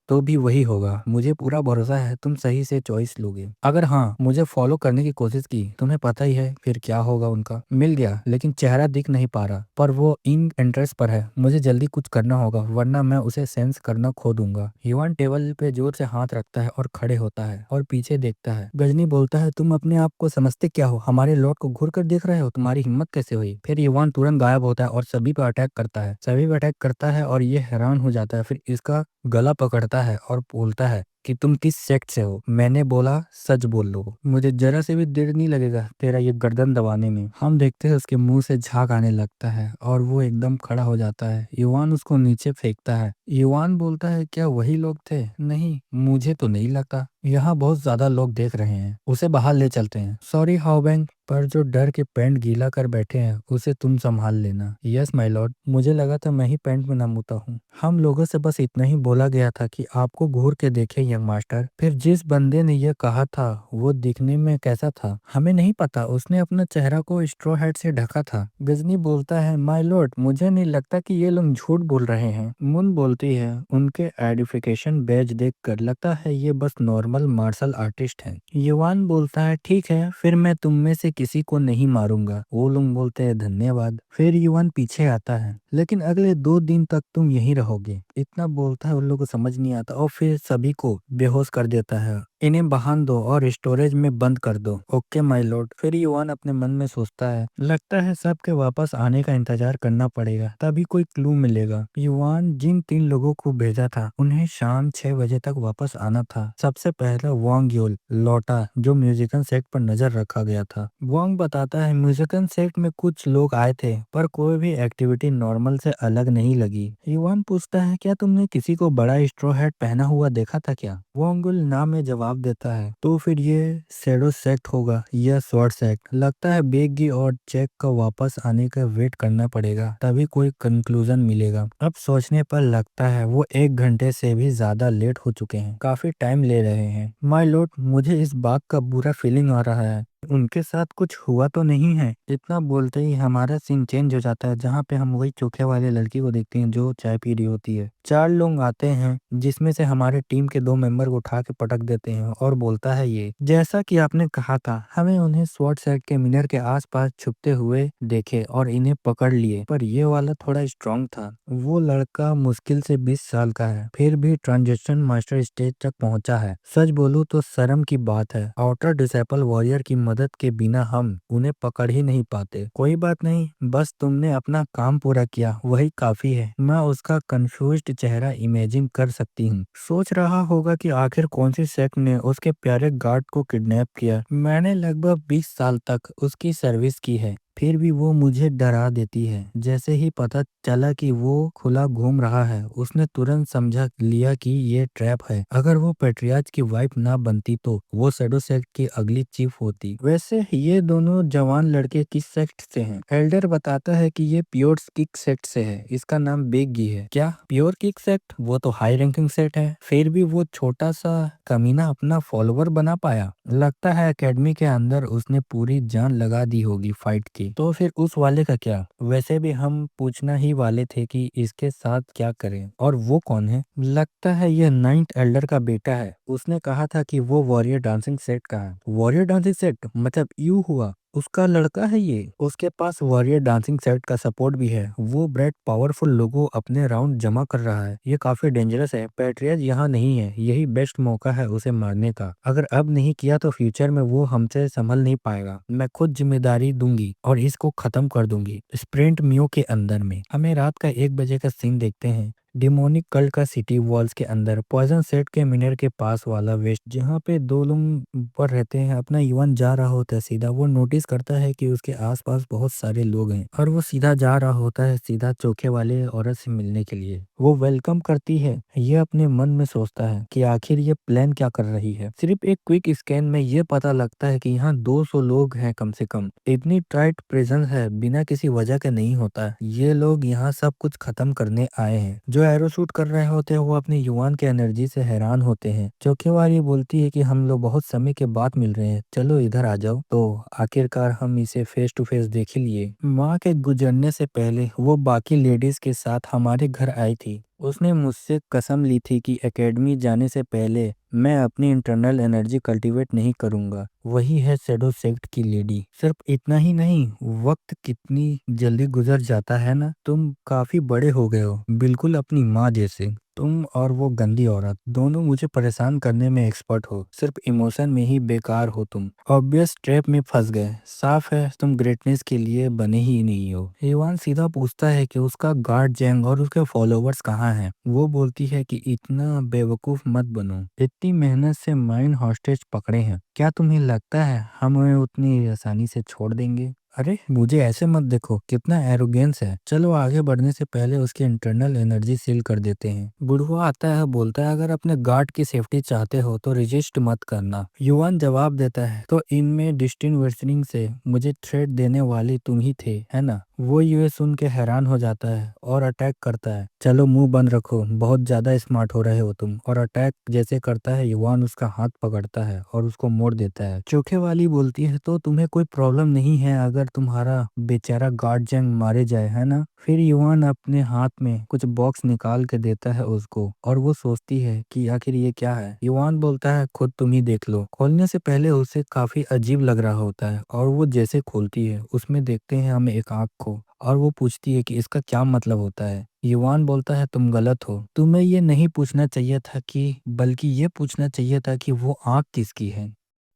तो भी वही होगा। मुझे पूरा भरोसा है तुम सही से चॉइस लोगे। अगर हाँ मुझे फॉलो करने की कोशिश की तुम्हें पता ही है फिर क्या होगा। उनका मिल गया लेकिन चेहरा दिख नहीं पा रहा पर वो इन इंटरेस्ट पर है। मुझे जल्दी कुछ करना होगा वरना मैं उसे सेंस करना खो दूंगा। युवान टेबल पे जोर से हाथ रखता है और खड़े होता है और पीछे देखता है। गजनी बोलता है तुम अपने आप को समझते क्या हो? हमारे लॉर्ड को घूर कर देख रहे हो? तुम्हारी हिम्मत कैसे हुई? फिर युवान तुरंत गायब होता है और सभी पे अटैक करता है। सभी पे अटैक करता है और ये हैरान हो जाता है। फिर इसका गला पकड़ता है और बोलता है कि तुम किस सेक्ट से हो? मैंने बोला सच बोल लो, मुझे जरा से भी देर नहीं लगेगा तेरा ये गर्दन दबाने में। हम देखते हैं उसके मुंह से झाग आने लगता है और वो एकदम खड़ा हो जाता है। युवान उसको नीचे फेंकता है। युवान बोलता है क्या वही लोग थे? नहीं मुझे तो नहीं लगता, यहाँ बहुत ज्यादा लोग देख रहे हैं। उसे बाहर ले चलते हैं। सॉरी हाउबैंग पर जो डर के पैंट गीला कर बैठे हैं उसे तुम संभाल लेना। यस माय लॉर्ड, मुझे लगा था मैं ही पैंट में नमूता हूँ। हम लोगों से बस इतना ही बोला गया था कि आपको घूर के देखे यंग मास्टर। फिर जिस बंदे ने यह कहा था वो दिखने में कैसा था? हमें नहीं पता, उसने अपना चेहरा को स्ट्रॉ हैट से ढका था। गजनी बोलता है माय लॉर्ड मुझे नहीं लगता कि ये लोग झूठ बोल रहे हैं। मुन बोलती है उनके आइडेंटिफिकेशन बैज देखकर लगता है ये बस नॉर्मल मार्शल आर्टिस्ट हैं। युवान बोलता है ठीक है फिर मैं तुम में से किसी को नहीं मारूंगा। वो लोग बोलते हैं धन्यवाद। फिर युवान पीछे आता है लेकिन अगले 2 दिन तक तुम यहीं रहोगे। इतना बोलता है उन लोगों को समझ नहीं आता और फिर सभी को बेहोश कर देता है। इन्हें बहान दो और स्टोरेज में बंद कर दो। Okay my Lord. फिर युवान अपने मन में सोचता है लगता है सबके वापस आने का इंतजार करना पड़ेगा तभी कोई क्लू मिलेगा। युवान जिन 3 लोगों को भेजा था उन्हें शाम 6 बजे तक वापस आना था। सबसे पहला वांग योल लौटा जो म्यूजिकल सेट पर नजर रखा गया था। वांग बताता है म्यूजिकल सेट में कुछ लोग आए थे पर कोई भी एक्टिविटी नॉर्मल से अलग नहीं लगी। युवान पूछता है क्या तुमने किसी को बड़ा स्ट्रॉ हैट पहना हुआ देखा था क्या? वांगुल ना में जवाब देता है। तो फिर ये शैडो सेट होगा या स्वॉर्ड सेट। लगता है बेगी और चेक का वापस आने का वेट करना पड़ेगा तभी कोई कंक्लूजन मिलेगा। अब सोचने पर लगता है वो 1 घंटे से भी ज्यादा लेट हो चुके हैं, काफी टाइम ले रहे हैं। माय लॉर्ड मुझे इस बात का बुरा फीलिंग आ रहा है, उनके साथ कुछ हुआ तो नहीं है? इतना बोलते ही हमारा सीन चेंज हो जाता है जहाँ पे हम वही चोखे वाले लड़की को देखते हैं जो चाय पी रही होती है। 4 लोग आते हैं जिसमें से हमारे टीम के 2 मेंबर को उठा के पटक देते हैं और बोलता है ये जैसा कि आपने कहा था हमें उन्हें स्वॉर्ड सेट के मिनर के आसपास छुपते हुए देखे और इन्हें पकड़ लिए पर ये वाला थोड़ा स्ट्रांग था। वो लड़का मुश्किल से 20 साल का है फिर भी ट्रांजेक्शन मास्टर स्टेज तक पहुंचा है। सच बोलूं तो शर्म की बात है, आउटर डिसेबल वॉरियर की मदद के बिना हम उन्हें पकड़ ही नहीं पाते। कोई बात नहीं, बस तुमने अपना काम पूरा किया वही काफी है। मैं उसका कंफ्यूज्ड चेहरा इमेजिन कर सकती हूँ। सोच रहा होगा कि आखिर कौन सी सेक्ट ने उसके प्यारे गार्ड को किडनैप किया। मैंने लगभग 20 साल तक उसकी सर्विस की है फिर भी वो मुझे डरा देती है। जैसे ही पता चला कि वो खुला घूम रहा है उसने तुरंत समझा लिया कि ये ट्रैप है। अगर वो पेट्रियाज की वाइफ ना बनती तो वो शैडो सेक्ट की अगली चीफ होती। वैसे ये दोनों जवान लड़के किस सेक्ट से हैं? एल्डर बताता है कि ये प्योर किक सेक्ट से है, इसका नाम बेगी है। क्या प्योर किक सेक्ट? वो तो हाई रैंकिंग सेट है। फिर भी वो छोटा सा कमीना अपना फॉलोवर बना पाया। लगता है एकेडमी के अंदर उसने पूरी जान लगा दी होगी फाइट की। तो फिर उस वाले का क्या? वैसे भी हम पूछना ही वाले थे कि इसके साथ क्या करें। और वो कौन है? लगता है ये 9th एल्डर का बेटा है। उसने कहा था कि वो वॉरियर डांसिंग सेट का है। वॉरियर डांसिंग सेट मतलब यू हुआ उसका लड़का है ये। उसके पास वॉरियर डांसिंग सेट का सपोर्ट भी है। वो ब्रेड पावरफुल लोगों अपने राउंड जमा कर रहा है। ये काफी डेंजरस है। पैट्रियज यहाँ नहीं है, यही बेस्ट मौका है उसे मारने का। अगर अब नहीं किया तो फ्यूचर में वो हमसे संभल नहीं पाएगा। मैं खुद जिम्मेदारी दूंगी और इसको खत्म कर दूंगी। स्प्रिंट म्यू के अंदर में हमें रात का 1 बजे का सीन देखते हैं। डिमोनिक कल्ट का सिटी वॉल्स के अंदर पॉइजन सेट के मिनर के पास वाला वेस्ट जहाँ पे दो लोग ऊपर रहते हैं, अपना युवान जा रहा होता है सीधा। वो नोटिस करता है कि उसके आसपास बहुत सारे लोग हैं और वो सीधा जा रहा होता है सीधा चोखे वाले औरत से मिलने के लिए। वो वेलकम करती है। ये अपने मन में सोचता है कि आखिर ये प्लान क्या कर रही है। सिर्फ एक क्विक स्कैन में ये पता लगता है कि यहाँ 200 लोग हैं कम से कम। इतनी टाइट प्रेजेंस है बिना किसी वजह के नहीं होता। ये लोग यहाँ सब कुछ खत्म करने आए हैं। जो एरो शूट कर रहे होते हैं वो अपने युवान के एनर्जी से हैरान होते हैं। चौकीवाली बोलती है कि हम लोग बहुत समय के बाद मिल रहे हैं, चलो इधर आ जाओ। तो आखिरकार हम इसे फेस टू फेस देख ही लिए। माँ के गुजरने से पहले वो बाकी लेडीज के साथ हमारे घर आई थी। उसने मुझसे कसम ली थी कि एकेडमी जाने से पहले मैं अपनी इंटरनल एनर्जी कल्टीवेट नहीं करूंगा। वही है शैडो सेक्ट की लेडी। सिर्फ इतना ही नहीं, वक्त कितनी जल्दी गुजर जाता है ना। तुम काफी बड़े हो गए हो, बिल्कुल अपनी माँ जैसे। तुम और वो गंदी औरत दोनों मुझे परेशान करने में एक्सपर्ट हो। सिर्फ इमोशन में ही बेकार हो तुम। ऑब्वियस ट्रैप में फंस गए। साफ है तुम ग्रेटनेस के लिए बने ही नहीं हो। इवान सीधा पूछता है कि उसका गार्ड जैंग और उसके फॉलोवर्स कहाँ हैं। वो बोलती है कि इतना बेवकूफ मत बनो। इतनी मेहनत से माइंड हॉस्टेज पकड़े हैं, क्या तुम्हें लगता है हम उन्हें उतनी आसानी से छोड़ देंगे? अरे मुझे ऐसे मत देखो, कितना एरोगेंस है। चलो आगे बढ़ने से पहले उसके इंटरनल एनर्जी सील कर देते हैं। बुढ़वा आता है, बोलता है अगर अपने गार्ड की सेफ्टी चाहते हो तो रजिस्ट मत करना। युवान जवाब देता है तो इनमें डिस्टिंग्विशिंग से मुझे थ्रेट देने वाली तुम ही थे, है ना? वो ये सुन के हैरान हो जाता है और अटैक करता है। चलो मुंह बंद रखो, बहुत ज्यादा स्मार्ट हो रहे हो तुम। और अटैक जैसे करता है युवान उसका हाथ पकड़ता है और उसको मोड़ देता है। चोखे वाली बोलती है तो तुम्हें कोई प्रॉब्लम नहीं है अगर तुम्हारा बेचारा गार्ड जंग मारे जाए, है ना? फिर युवान अपने हाथ में कुछ बॉक्स निकाल के देता है उसको और वो सोचती है कि आखिर ये क्या है। युवान बोलता है खुद तुम ही देख लो। खोलने से पहले उसे काफी अजीब लग रहा होता है और वो जैसे खोलती है उसमें देखते हैं हम एक आँख को। और वो पूछती है कि इसका क्या मतलब होता है। युवान बोलता है तुम गलत हो। तुम्हें ये नहीं पूछना चाहिए था कि बल्कि ये पूछना चाहिए था कि वो आँख किसकी है।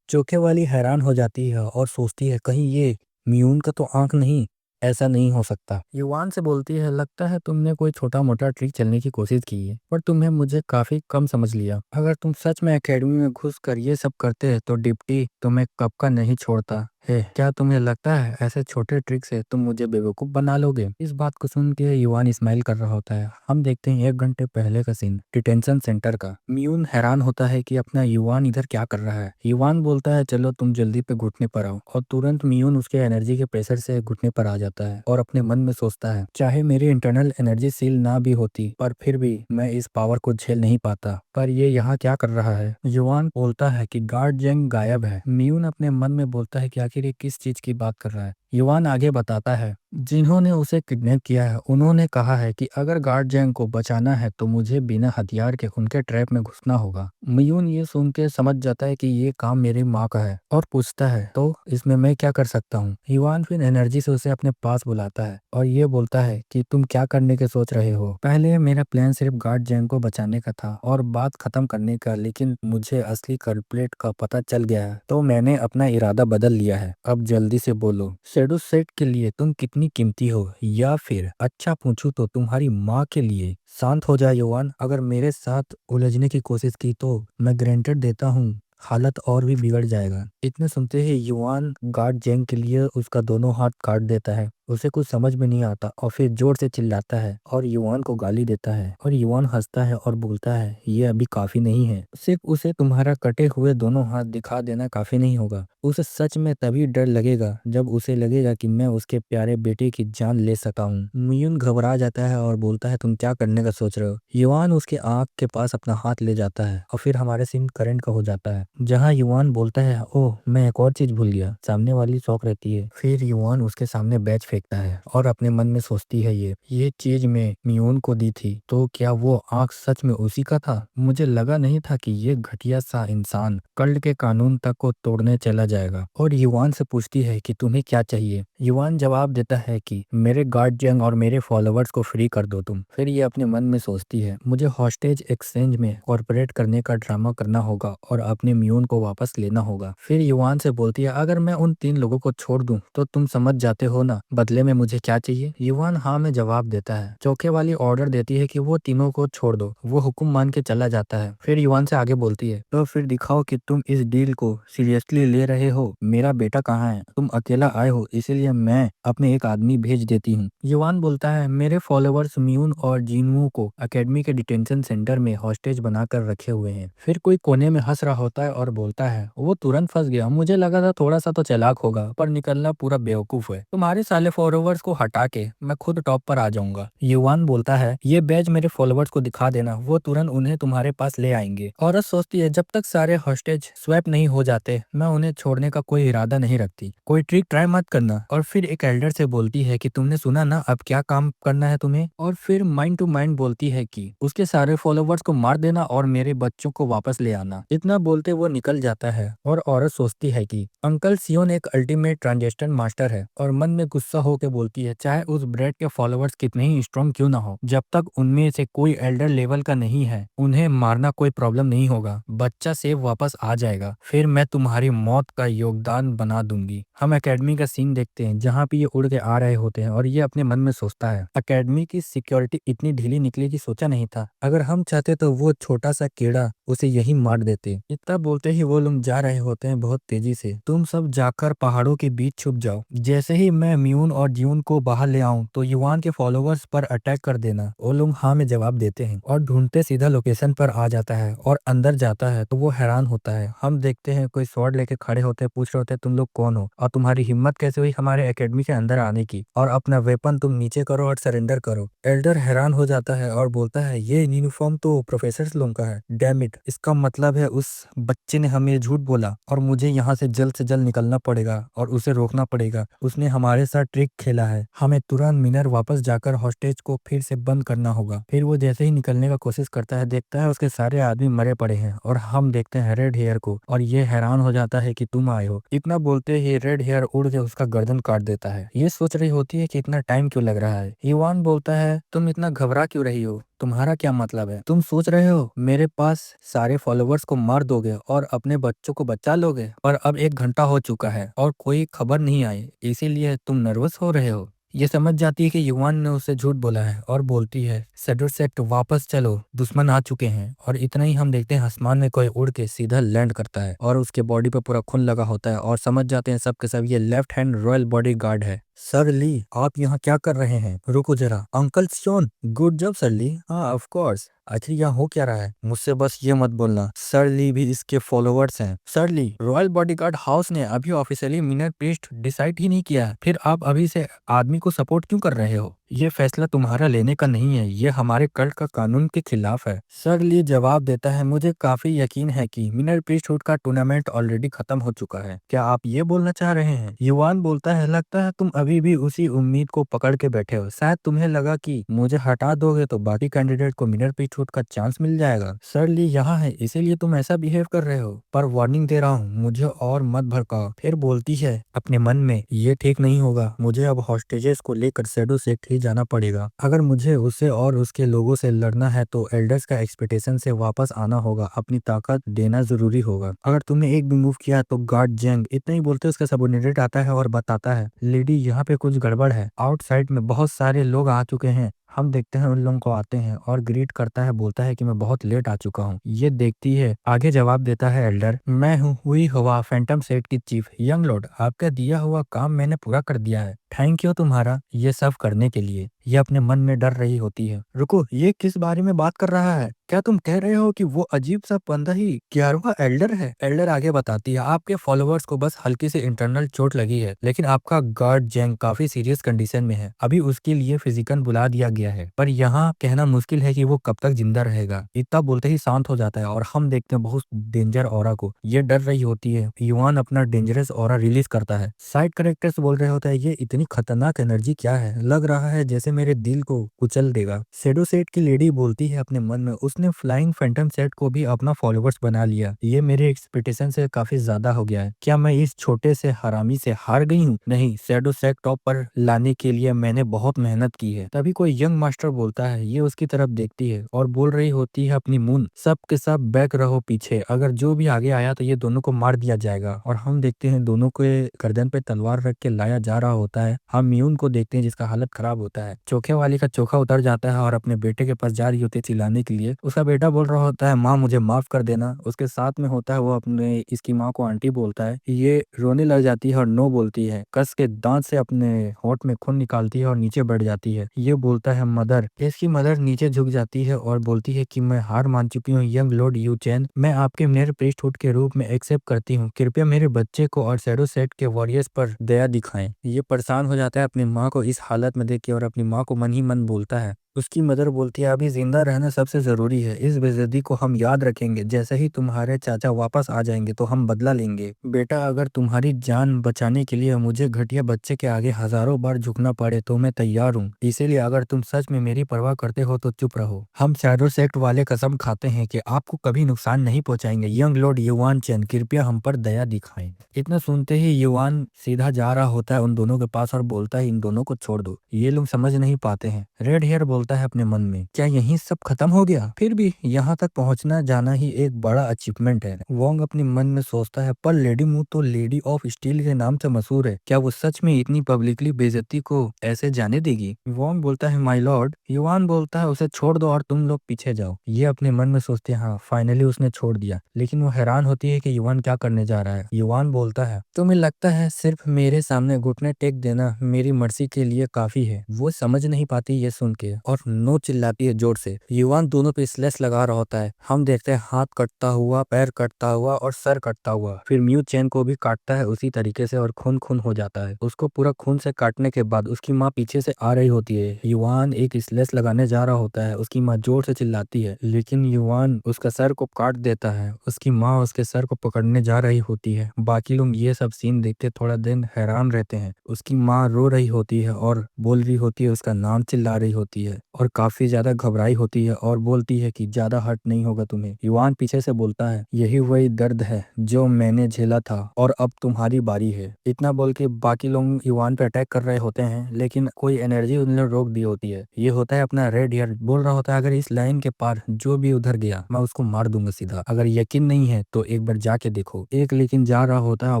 चोखे वाली हैरान हो जाती है और सोचती है कहीं ये म्यून का तो आंख नहीं। ऐसा नहीं हो सकता। युवान से बोलती है लगता है तुमने कोई छोटा मोटा ट्रिक चलने की कोशिश की है, पर तुम्हें मुझे काफी कम समझ लिया। अगर तुम सच में एकेडमी में घुस कर ये सब करते तो डिप्टी तुम्हें कब का नहीं छोड़ता है। क्या तुम्हें लगता है ऐसे छोटे ट्रिक से तुम मुझे बेवकूफ बना लोगे? इस बात को सुन के युवान स्माइल कर रहा होता है। हम देखते हैं 1 घंटे पहले का सीन डिटेंशन सेंटर का। म्यून हैरान होता है कि अपना युवान इधर क्या कर रहा है। युवान बोलता है चलो तुम जल्दी पे घुटने पर आओ। और तुरंत म्यून उसके एनर्जी के प्रेशर से घुटने पर आ जाता है और अपने मन में सोचता है चाहे मेरी इंटरनल एनर्जी सील ना भी होती पर फिर भी मैं इस पावर को झेल नहीं पाता। पर ये यहाँ क्या कर रहा है? युवान बोलता है कि गार्ड जेंग गायब है। म्यून अपने मन में बोलता है कि आखिर ये किस चीज की बात कर रहा है। युवान आगे बताता है जिन्होंने उसे किडनैप किया है उन्होंने कहा है कि अगर गार्ड जैंग को बचाना है तो मुझे बिना हथियार के उनके ट्रैप में घुसना होगा। मयून ये सुन के समझ जाता है कि ये काम मेरी माँ का है और पूछता है तो इसमें मैं क्या कर सकता हूँ। युवान फिर एनर्जी से उसे अपने पास बुलाता है और ये बोलता है कि तुम क्या करने के सोच रहे हो। पहले मेरा प्लान सिर्फ गार्ड जैंग को बचाने का था और बात खत्म करने का, लेकिन मुझे असली कल्प्रेट का पता चल गया है तो मैंने अपना इरादा बदल लिया है। अब जल्दी से बोलो शैडो सेट के लिए तुम कितनी कीमती हो, या फिर अच्छा पूछूं तो तुम्हारी माँ के लिए। शांत हो जाए युवान, अगर मेरे साथ उलझने की कोशिश की तो मैं गारंटी देता हूँ हालत और भी बिगड़ जाएगा। इतने सुनते ही युवान गार्ड जेंग के लिए उसका दोनों हाथ काट देता है। उसे कुछ समझ में नहीं आता और फिर जोर से चिल्लाता है और युवान को गाली देता है। और युवान हंसता है और बोलता है ये अभी काफी नहीं है, सिर्फ उसे तुम्हारा कटे हुए दोनों हाथ दिखा देना काफी नहीं होगा। उसे सच में तभी डर लगेगा जब उसे लगेगा कि मैं उसके प्यारे बेटे की जान ले सका हूँ। मियुन घबरा जाता है और बोलता है तुम क्या करने का सोच रहे हो। युवान उसके आँख के पास अपना हाथ ले जाता है और फिर हमारे सीन करंट का हो जाता है जहाँ युवान बोलता है ओह मैं एक और चीज भूल गया। सामने वाली शौक रहती है। फिर युवान उसके सामने बैच फेंकता है और अपने मन में सोचती है ये चीज मैं मियोन को दी थी तो क्या वो आँख सच में उसी का था? मुझे लगा नहीं था कि ये घटिया सा इंसान कल्ट के कानून तक को तोड़ने चला जाएगा। और युवान से पूछती है कि तुम्हें क्या चाहिए। युवान जवाब देता है कि मेरे गार्ड जंग और मेरे फॉलोवर्स को फ्री कर दो तुम। फिर ये अपने मन में सोचती है मुझे हॉस्टेज एक्सचेंज में कॉर्पोरेट करने का ड्रामा करना होगा और अपने म्यून को वापस लेना होगा। फिर युवान से बोलती है अगर मैं उन 3 लोगों को छोड़ दूं तो तुम समझ जाते हो ना, बदले में मुझे क्या चाहिए? युवान हाँ में जवाब देता है। चौके वाली ऑर्डर देती है कि वो तीनों को छोड़ दो। वो हुक्म मान के चला जाता है। फिर युवान से आगे बोलती है, तो फिर दिखाओ कि तुम इस डील को सीरियसली ले रहे हो। मेरा बेटा कहाँ है? तुम अकेला आए हो इसीलिए मैं अपने एक आदमी भेज देती हूँ। युवान बोलता है, मेरे फॉलोअर्स म्यून और जीनवू को एकेडमी के डिटेंशन सेंटर में हॉस्टेज बनाकर रखे हुए हैं। फिर कोई कोने में हंस रहा होता है और बोलता है, वो तुरंत फंस गया। मुझे लगा था थोड़ा सा तो चालाक होगा, पर निकलना पूरा बेवकूफ है। तुम्हारे साले फॉलोअर्स को हटा के मैं खुद टॉप पर आ जाऊंगा। युवान बोलता है, ये बैज मेरे फॉलोअर्स को दिखा देना, वो तुरंत उन्हें तुम्हारे पास ले आएंगे। औरत सोचती है, जब तक सारे हॉस्टेज स्वैप नहीं हो जाते मैं उन्हें छोड़ने का कोई इरादा नहीं रखती। कोई ट्रिक ट्राई मत करना। और फिर एक एल्डर से बोलती है कि तुमने सुना ना, अब क्या काम करना है तुम्हें। और फिर माइंड टू माइंड बोलती है कि उसके सारे फॉलोवर्स को मार देना और मेरे बच्चों को वापस ले आना। इतना बोलते वो निकल जाता है और औरत सोचती है कि अंकल सियोन एक अल्टीमेट ट्रांजेक्शन मास्टर है और मन में गुस्सा होकर बोलती है, चाहे उस ब्रेड के फॉलोवर्स कितने ही स्ट्रॉन्ग क्यों ना हो, जब तक उनमें से कोई एल्डर लेवल का नहीं है उन्हें मारना कोई प्रॉब्लम नहीं होगा। बच्चा सेफ वापस आ जाएगा, फिर मैं तुम्हारी मौत का योगदान बना दूंगी। हम एकेडमी का सीन देखते हैं जहाँ पे ये उड़ के आ रहे होते हैं और ये अपने मन में सोचता है, एकेडमी की सिक्योरिटी इतनी ढीली निकलेगी सोचा नहीं था। अगर हम चाहते तो वो छोटा सा कीड़ा उसे यही मार देते। इतना बोलते ही वो लोग जा रहे होते हैं बहुत तेजी से। तुम सब जाकर पहाड़ों के बीच छुप जाओ। जैसे ही मैं म्यून और जीवन को बाहर ले आऊं तो युवान के फॉलोवर्स पर अटैक कर देना। वो लोग हाँ में जवाब देते हैं और ढूंढते सीधा लोकेशन पर आ जाता है और अंदर जाता है तो वो हैरान होता है। हम देखते हैं कोई स्वॉर्ड लेके खड़े होते हैं, पूछ रहे होते हैं, तुम लोग कौन हो और तुम्हारी हिम्मत कैसे हुई हमारे एकेडमी के अंदर आने की, और अपना वेपन तुम नीचे करो और सरेंडर करो। एल्डर हैरान हो जाता है और बोलता है, ये यूनिफॉर्म तो प्रोफेसर लोगों का है। डैम इट, इसका मतलब है उस बच्चे ने हमें झूठ बोला और मुझे यहाँ से जल्द निकलना पड़ेगा और उसे रोकना पड़ेगा। उसने हमारे साथ ट्रिक खेला है। हमें तुरंत मिनर वापस जाकर हॉस्टेज को फिर से बंद करना होगा। फिर वो जैसे ही निकलने का कोशिश करता है देखता है उसके सारे आदमी मरे पड़े हैं और हम देखते हैं रेड हेयर को और ये हैरान हो जाता है कि तुम आए हो। इतना बोलते ही रेड हेयर उड़ के उसका गर्दन काट देता है। ये सोच रही होती है कि इतना टाइम क्यों लग रहा है। युवान बोलता है, तुम इतना घबरा क्यों रही हो? तुम्हारा क्या मतलब है? तुम सोच रहे हो मेरे पास सारे फॉलोवर्स को मार दोगे और अपने बच्चों को बचा लोगे? और अब 1 घंटा हो चुका है और कोई खबर नहीं आई, इसीलिए तुम नर्वस हो रहे हो। ये समझ जाती है कि युवान ने उसे झूठ बोला है और बोलती है, सेडोसेट वापस चलो, दुश्मन आ चुके हैं। और इतना ही हम देखते हैं आसमान में कोई उड़ के सीधा लैंड करता है और उसके बॉडी पे पूरा खून लगा होता है और समझ जाते हैं सब के सब ये left hand royal bodyguard है। सर ली, आप यहाँ क्या कर रहे हैं? रुको जरा। Uncle Sean, good job sir Lee. हाँ ऑफ कोर्स। आखिर यहाँ हो क्या रहा है? मुझसे बस ये मत बोलना सर ली भी इसके फॉलोवर्स हैं। सर ली, रॉयल बॉडीगार्ड हाउस ने अभी ऑफिशियली मिनर प्रीस्ट डिसाइड ही नहीं किया है, फिर आप अभी से आदमी को सपोर्ट क्यों कर रहे हो? ये फैसला तुम्हारा लेने का नहीं है, ये हमारे कल्ट का कानून के खिलाफ है। सर ली जवाब देता है, मुझे काफी यकीन है कि मिनर प्रीस्टहुड का टूर्नामेंट ऑलरेडी खत्म हो चुका है। क्या आप ये बोलना चाह रहे हैं? युवान बोलता है, लगता है तुम अभी भी उसी उम्मीद को पकड़ के बैठे हो। शायद तुम्हें लगा कि मुझे हटा दोगे तो बाकी कैंडिडेट को मिनर प्रीस्टहुड का चांस मिल जाएगा। सर ली यहाँ है इसीलिए तुम ऐसा बिहेव कर रहे हो, पर वार्निंग दे रहा हूँ मुझे और मत भड़काओ। फिर बोलती है अपने मन में, ये ठीक नहीं होगा, मुझे अब हॉस्टेजेस को लेकर शैडो सेक्ट ही जाना पड़ेगा। अगर मुझे उसे और उसके लोगों से लड़ना है तो एल्डर्स का एक्सपेक्टेशन से वापस आना होगा, अपनी ताकत देना जरूरी होगा। अगर तुमने एक भी मूव किया तो गार्ड जेंग। इतना ही बोलते उसका सबऑर्डिनेट आता है और बताता है, लेडी यहाँ पे कुछ गड़बड़ है, आउटसाइड में बहुत सारे लोग आ चुके हैं। हम देखते हैं उन लोगों को आते हैं और ग्रीट करता है, बोलता है कि मैं बहुत लेट आ चुका हूँ। ये देखती है, आगे जवाब देता है एल्डर, मैं हूँ हुई हुआ फैंटम सेट की चीफ। यंग लॉर्ड, आपका दिया हुआ काम मैंने पूरा कर दिया है। थैंक यू तुम्हारा ये सब करने के लिए। ये अपने मन में डर रही होती है। रुको, ये किस बारे में बात कर रहा है? क्या तुम कह रहे हो कि वो अजीब सा बंदा ही 11वां एल्डर है? एल्डर आगे बताती है, आपके फॉलोअर्स को बस हल्की सी इंटरनल चोट लगी है, लेकिन आपका गार्ड जेंग काफी सीरियस कंडीशन में है। अभी उसके लिए फिजिकल बुला दिया गया है, पर यहाँ कहना मुश्किल है कि वो कब तक जिंदा रहेगा। इतना बोलते ही शांत हो जाता है और हम देखते हैं बहुत डेंजर ऑरा को। ये डर रही होती है। युवान अपना डेंजरस ऑरा रिलीज करता है। साइड कैरेक्टर्स बोल रहे होता है, ये इतनी खतरनाक एनर्जी क्या है, लग रहा है जैसे मेरे दिल को कुचल देगा। शैडो सेट की लेडी बोलती है अपने मन में, उसने फ्लाइंग फैंटम सेट को भी अपना फॉलोअर्स बना लिया। ये मेरे एक्सपेक्टेशन से काफी ज्यादा हो गया है। क्या मैं इस छोटे से हरामी से हार गई हूँ? नहीं, शैडो सेट टॉप पर लाने के लिए मैंने बहुत मेहनत की है। तभी कोई यंग मास्टर बोलता है। ये उसकी तरफ देखती है और बोल रही होती है अपनी मून, सब के सब बैक रहो पीछे, अगर जो भी आगे आया तो ये दोनों को मार दिया जाएगा। और हम देखते हैं दोनों के गर्दन पे तलवार रख के लाया जा रहा होता है है। हम मीयून को देखते हैं जिसका हालत खराब होता है। चोखे वाली का चोखा उतर जाता है और अपने बेटे के पास जा रही होती है चिल्लाने के लिए। उसका बेटा बोल रहा होता है, माँ मुझे माफ कर देना। उसके साथ में होता है वो अपने इसकी माँ को आंटी बोलता है। ये रोने लग जाती है और नो बोलती है, कस के दांत से अपने होंठ में खून निकालती है और नीचे बैठ जाती है। ये बोलता है मदर। इसकी मदर नीचे झुक जाती है और बोलती है कि मैं हार मान चुकी हूँ यंग लॉर्ड यू चैन, मैं आपके मेयर प्रीस्टहुड के रूप में एक्सेप्ट करती हूँ। कृपया मेरे बच्चे को और शैडो सेट के वॉरियर्स पर दया दिखाएं। ये परेशान हो जाता है अपनी माँ को इस हालत में देख के और अपनी माँ को मन ही मन बोलता है। उसकी मदर बोलती है, अभी जिंदा रहना सबसे जरूरी है। इस बेइज्जती को हम याद रखेंगे। जैसे ही तुम्हारे चाचा वापस आ जाएंगे तो हम बदला लेंगे। बेटा अगर तुम्हारी जान बचाने के लिए मुझे घटिया बच्चे के आगे हजारों बार झुकना पड़े तो मैं तैयार हूँ। इसीलिए अगर तुम सच में मेरी परवाह करते हो तो चुप रहो। हम शैडो सेक्ट वाले कसम खाते हैं कि आपको कभी नुकसान नहीं पहुंचाएंगे। यंग लॉर्ड युवान चैन, कृपया हम पर दया दिखाएं। इतना सुनते ही युवान सीधा जा रहा होता है उन दोनों के पास और बोलता है, इन दोनों को छोड़ दो, ये लोग समझ नहीं पाते हैं। रेड हेयर बोलता है अपने मन में, क्या यही सब खत्म हो गया? फिर भी यहाँ तक पहुँचना जाना ही एक बड़ा अचीवमेंट है। वोंग अपने मन में सोचता है, पर लेडी मू तो लेडी ऑफ स्टील के नाम से मशहूर है, क्या वो सच में इतनी पब्लिकली बेइज्जती को ऐसे जाने देगी? वोंग बोलता है, माय लॉर्ड। युवान बोलता है, उसे छोड़ दो और तुम लोग पीछे जाओ। ये अपने मन में सोचते हैं, हाँ फाइनली उसने छोड़ दिया। लेकिन वो हैरान होती है कि युवान क्या करने जा रहा है। युवान बोलता है, तुम्हें लगता है सिर्फ मेरे सामने घुटने टेक देना मेरी मर्जी के लिए काफी है? वो समझ नहीं पाती ये सुन के और नो चिल्लाती है जोर से। युवान दोनों पे स्लेस लगा रहा होता है। हम देखते हैं हाथ कटता हुआ, पैर कटता हुआ और सर कटता हुआ। फिर म्यू चैन को भी काटता है उसी तरीके से और खून खून हो जाता है। उसको पूरा खून से काटने के बाद उसकी माँ पीछे से आ रही होती है। युवान एक स्लेस लगाने जा रहा होता है। उसकी माँ जोर से चिल्लाती है, लेकिन युवान उसका सर को काट देता है। उसकी माँ उसके सर को पकड़ने जा रही होती है। बाकी लोग ये सब सीन देखते थोड़ा दिन हैरान रहते हैं। उसकी माँ रो रही होती है और बोल रही होती है, उसका नाम चिल्ला रही होती है और काफी ज्यादा घबराई होती है और बोलती है कि ज्यादा हर्ट नहीं होगा तुम्हें। युवान पीछे से बोलता है, यही वही दर्द है जो मैंने झेला था और अब तुम्हारी बारी है। इतना बोल के बाकी लोग युवान पे अटैक कर रहे होते हैं, लेकिन कोई एनर्जी उन्हें रोक दी होती है। ये होता है अपना रेड हेयर बोल रहा होता है, अगर इस लाइन के पार जो भी उधर गया मैं उसको मार दूंगा सीधा। अगर यकीन नहीं है तो एक बार जाके देखो। एक लेकिन जा रहा होता है और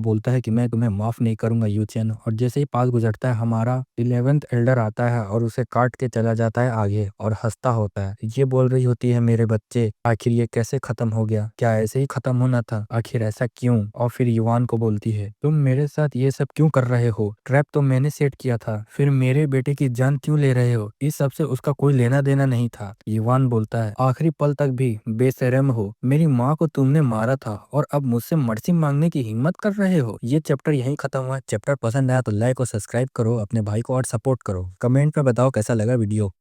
बोलता है कि मैं तुम्हें माफ नहीं करूंगा यूचेन। और जैसे ही पास गुजरता है हमारा 11th एल्डर आता है और उसे काट के चला जाता है आगे और हंसता होता है। ये बोल रही होती है, मेरे बच्चे आखिर ये कैसे खत्म हो गया? क्या ऐसे ही खत्म होना था? आखिर ऐसा क्यों? और फिर युवान को बोलती है, तुम मेरे साथ ये सब क्यों कर रहे हो? ट्रैप तो मैंने सेट किया था, फिर मेरे बेटे की जान क्यों ले रहे हो? इस सब से उसका कोई लेना देना नहीं था। युवान बोलता है, आखिरी पल तक भी बेशरम हो। मेरी माँ को तुमने मारा था और अब मुझसे मर्सी मांगने की हिम्मत कर रहे हो? ये चैप्टर यहीं खत्म हुआ। चैप्टर पसंद आया तो लाइक और सब्सक्राइब करो, अपने भाई को और सपोर्ट करो। कमेंट में बताओ कैसा लगा वीडियो।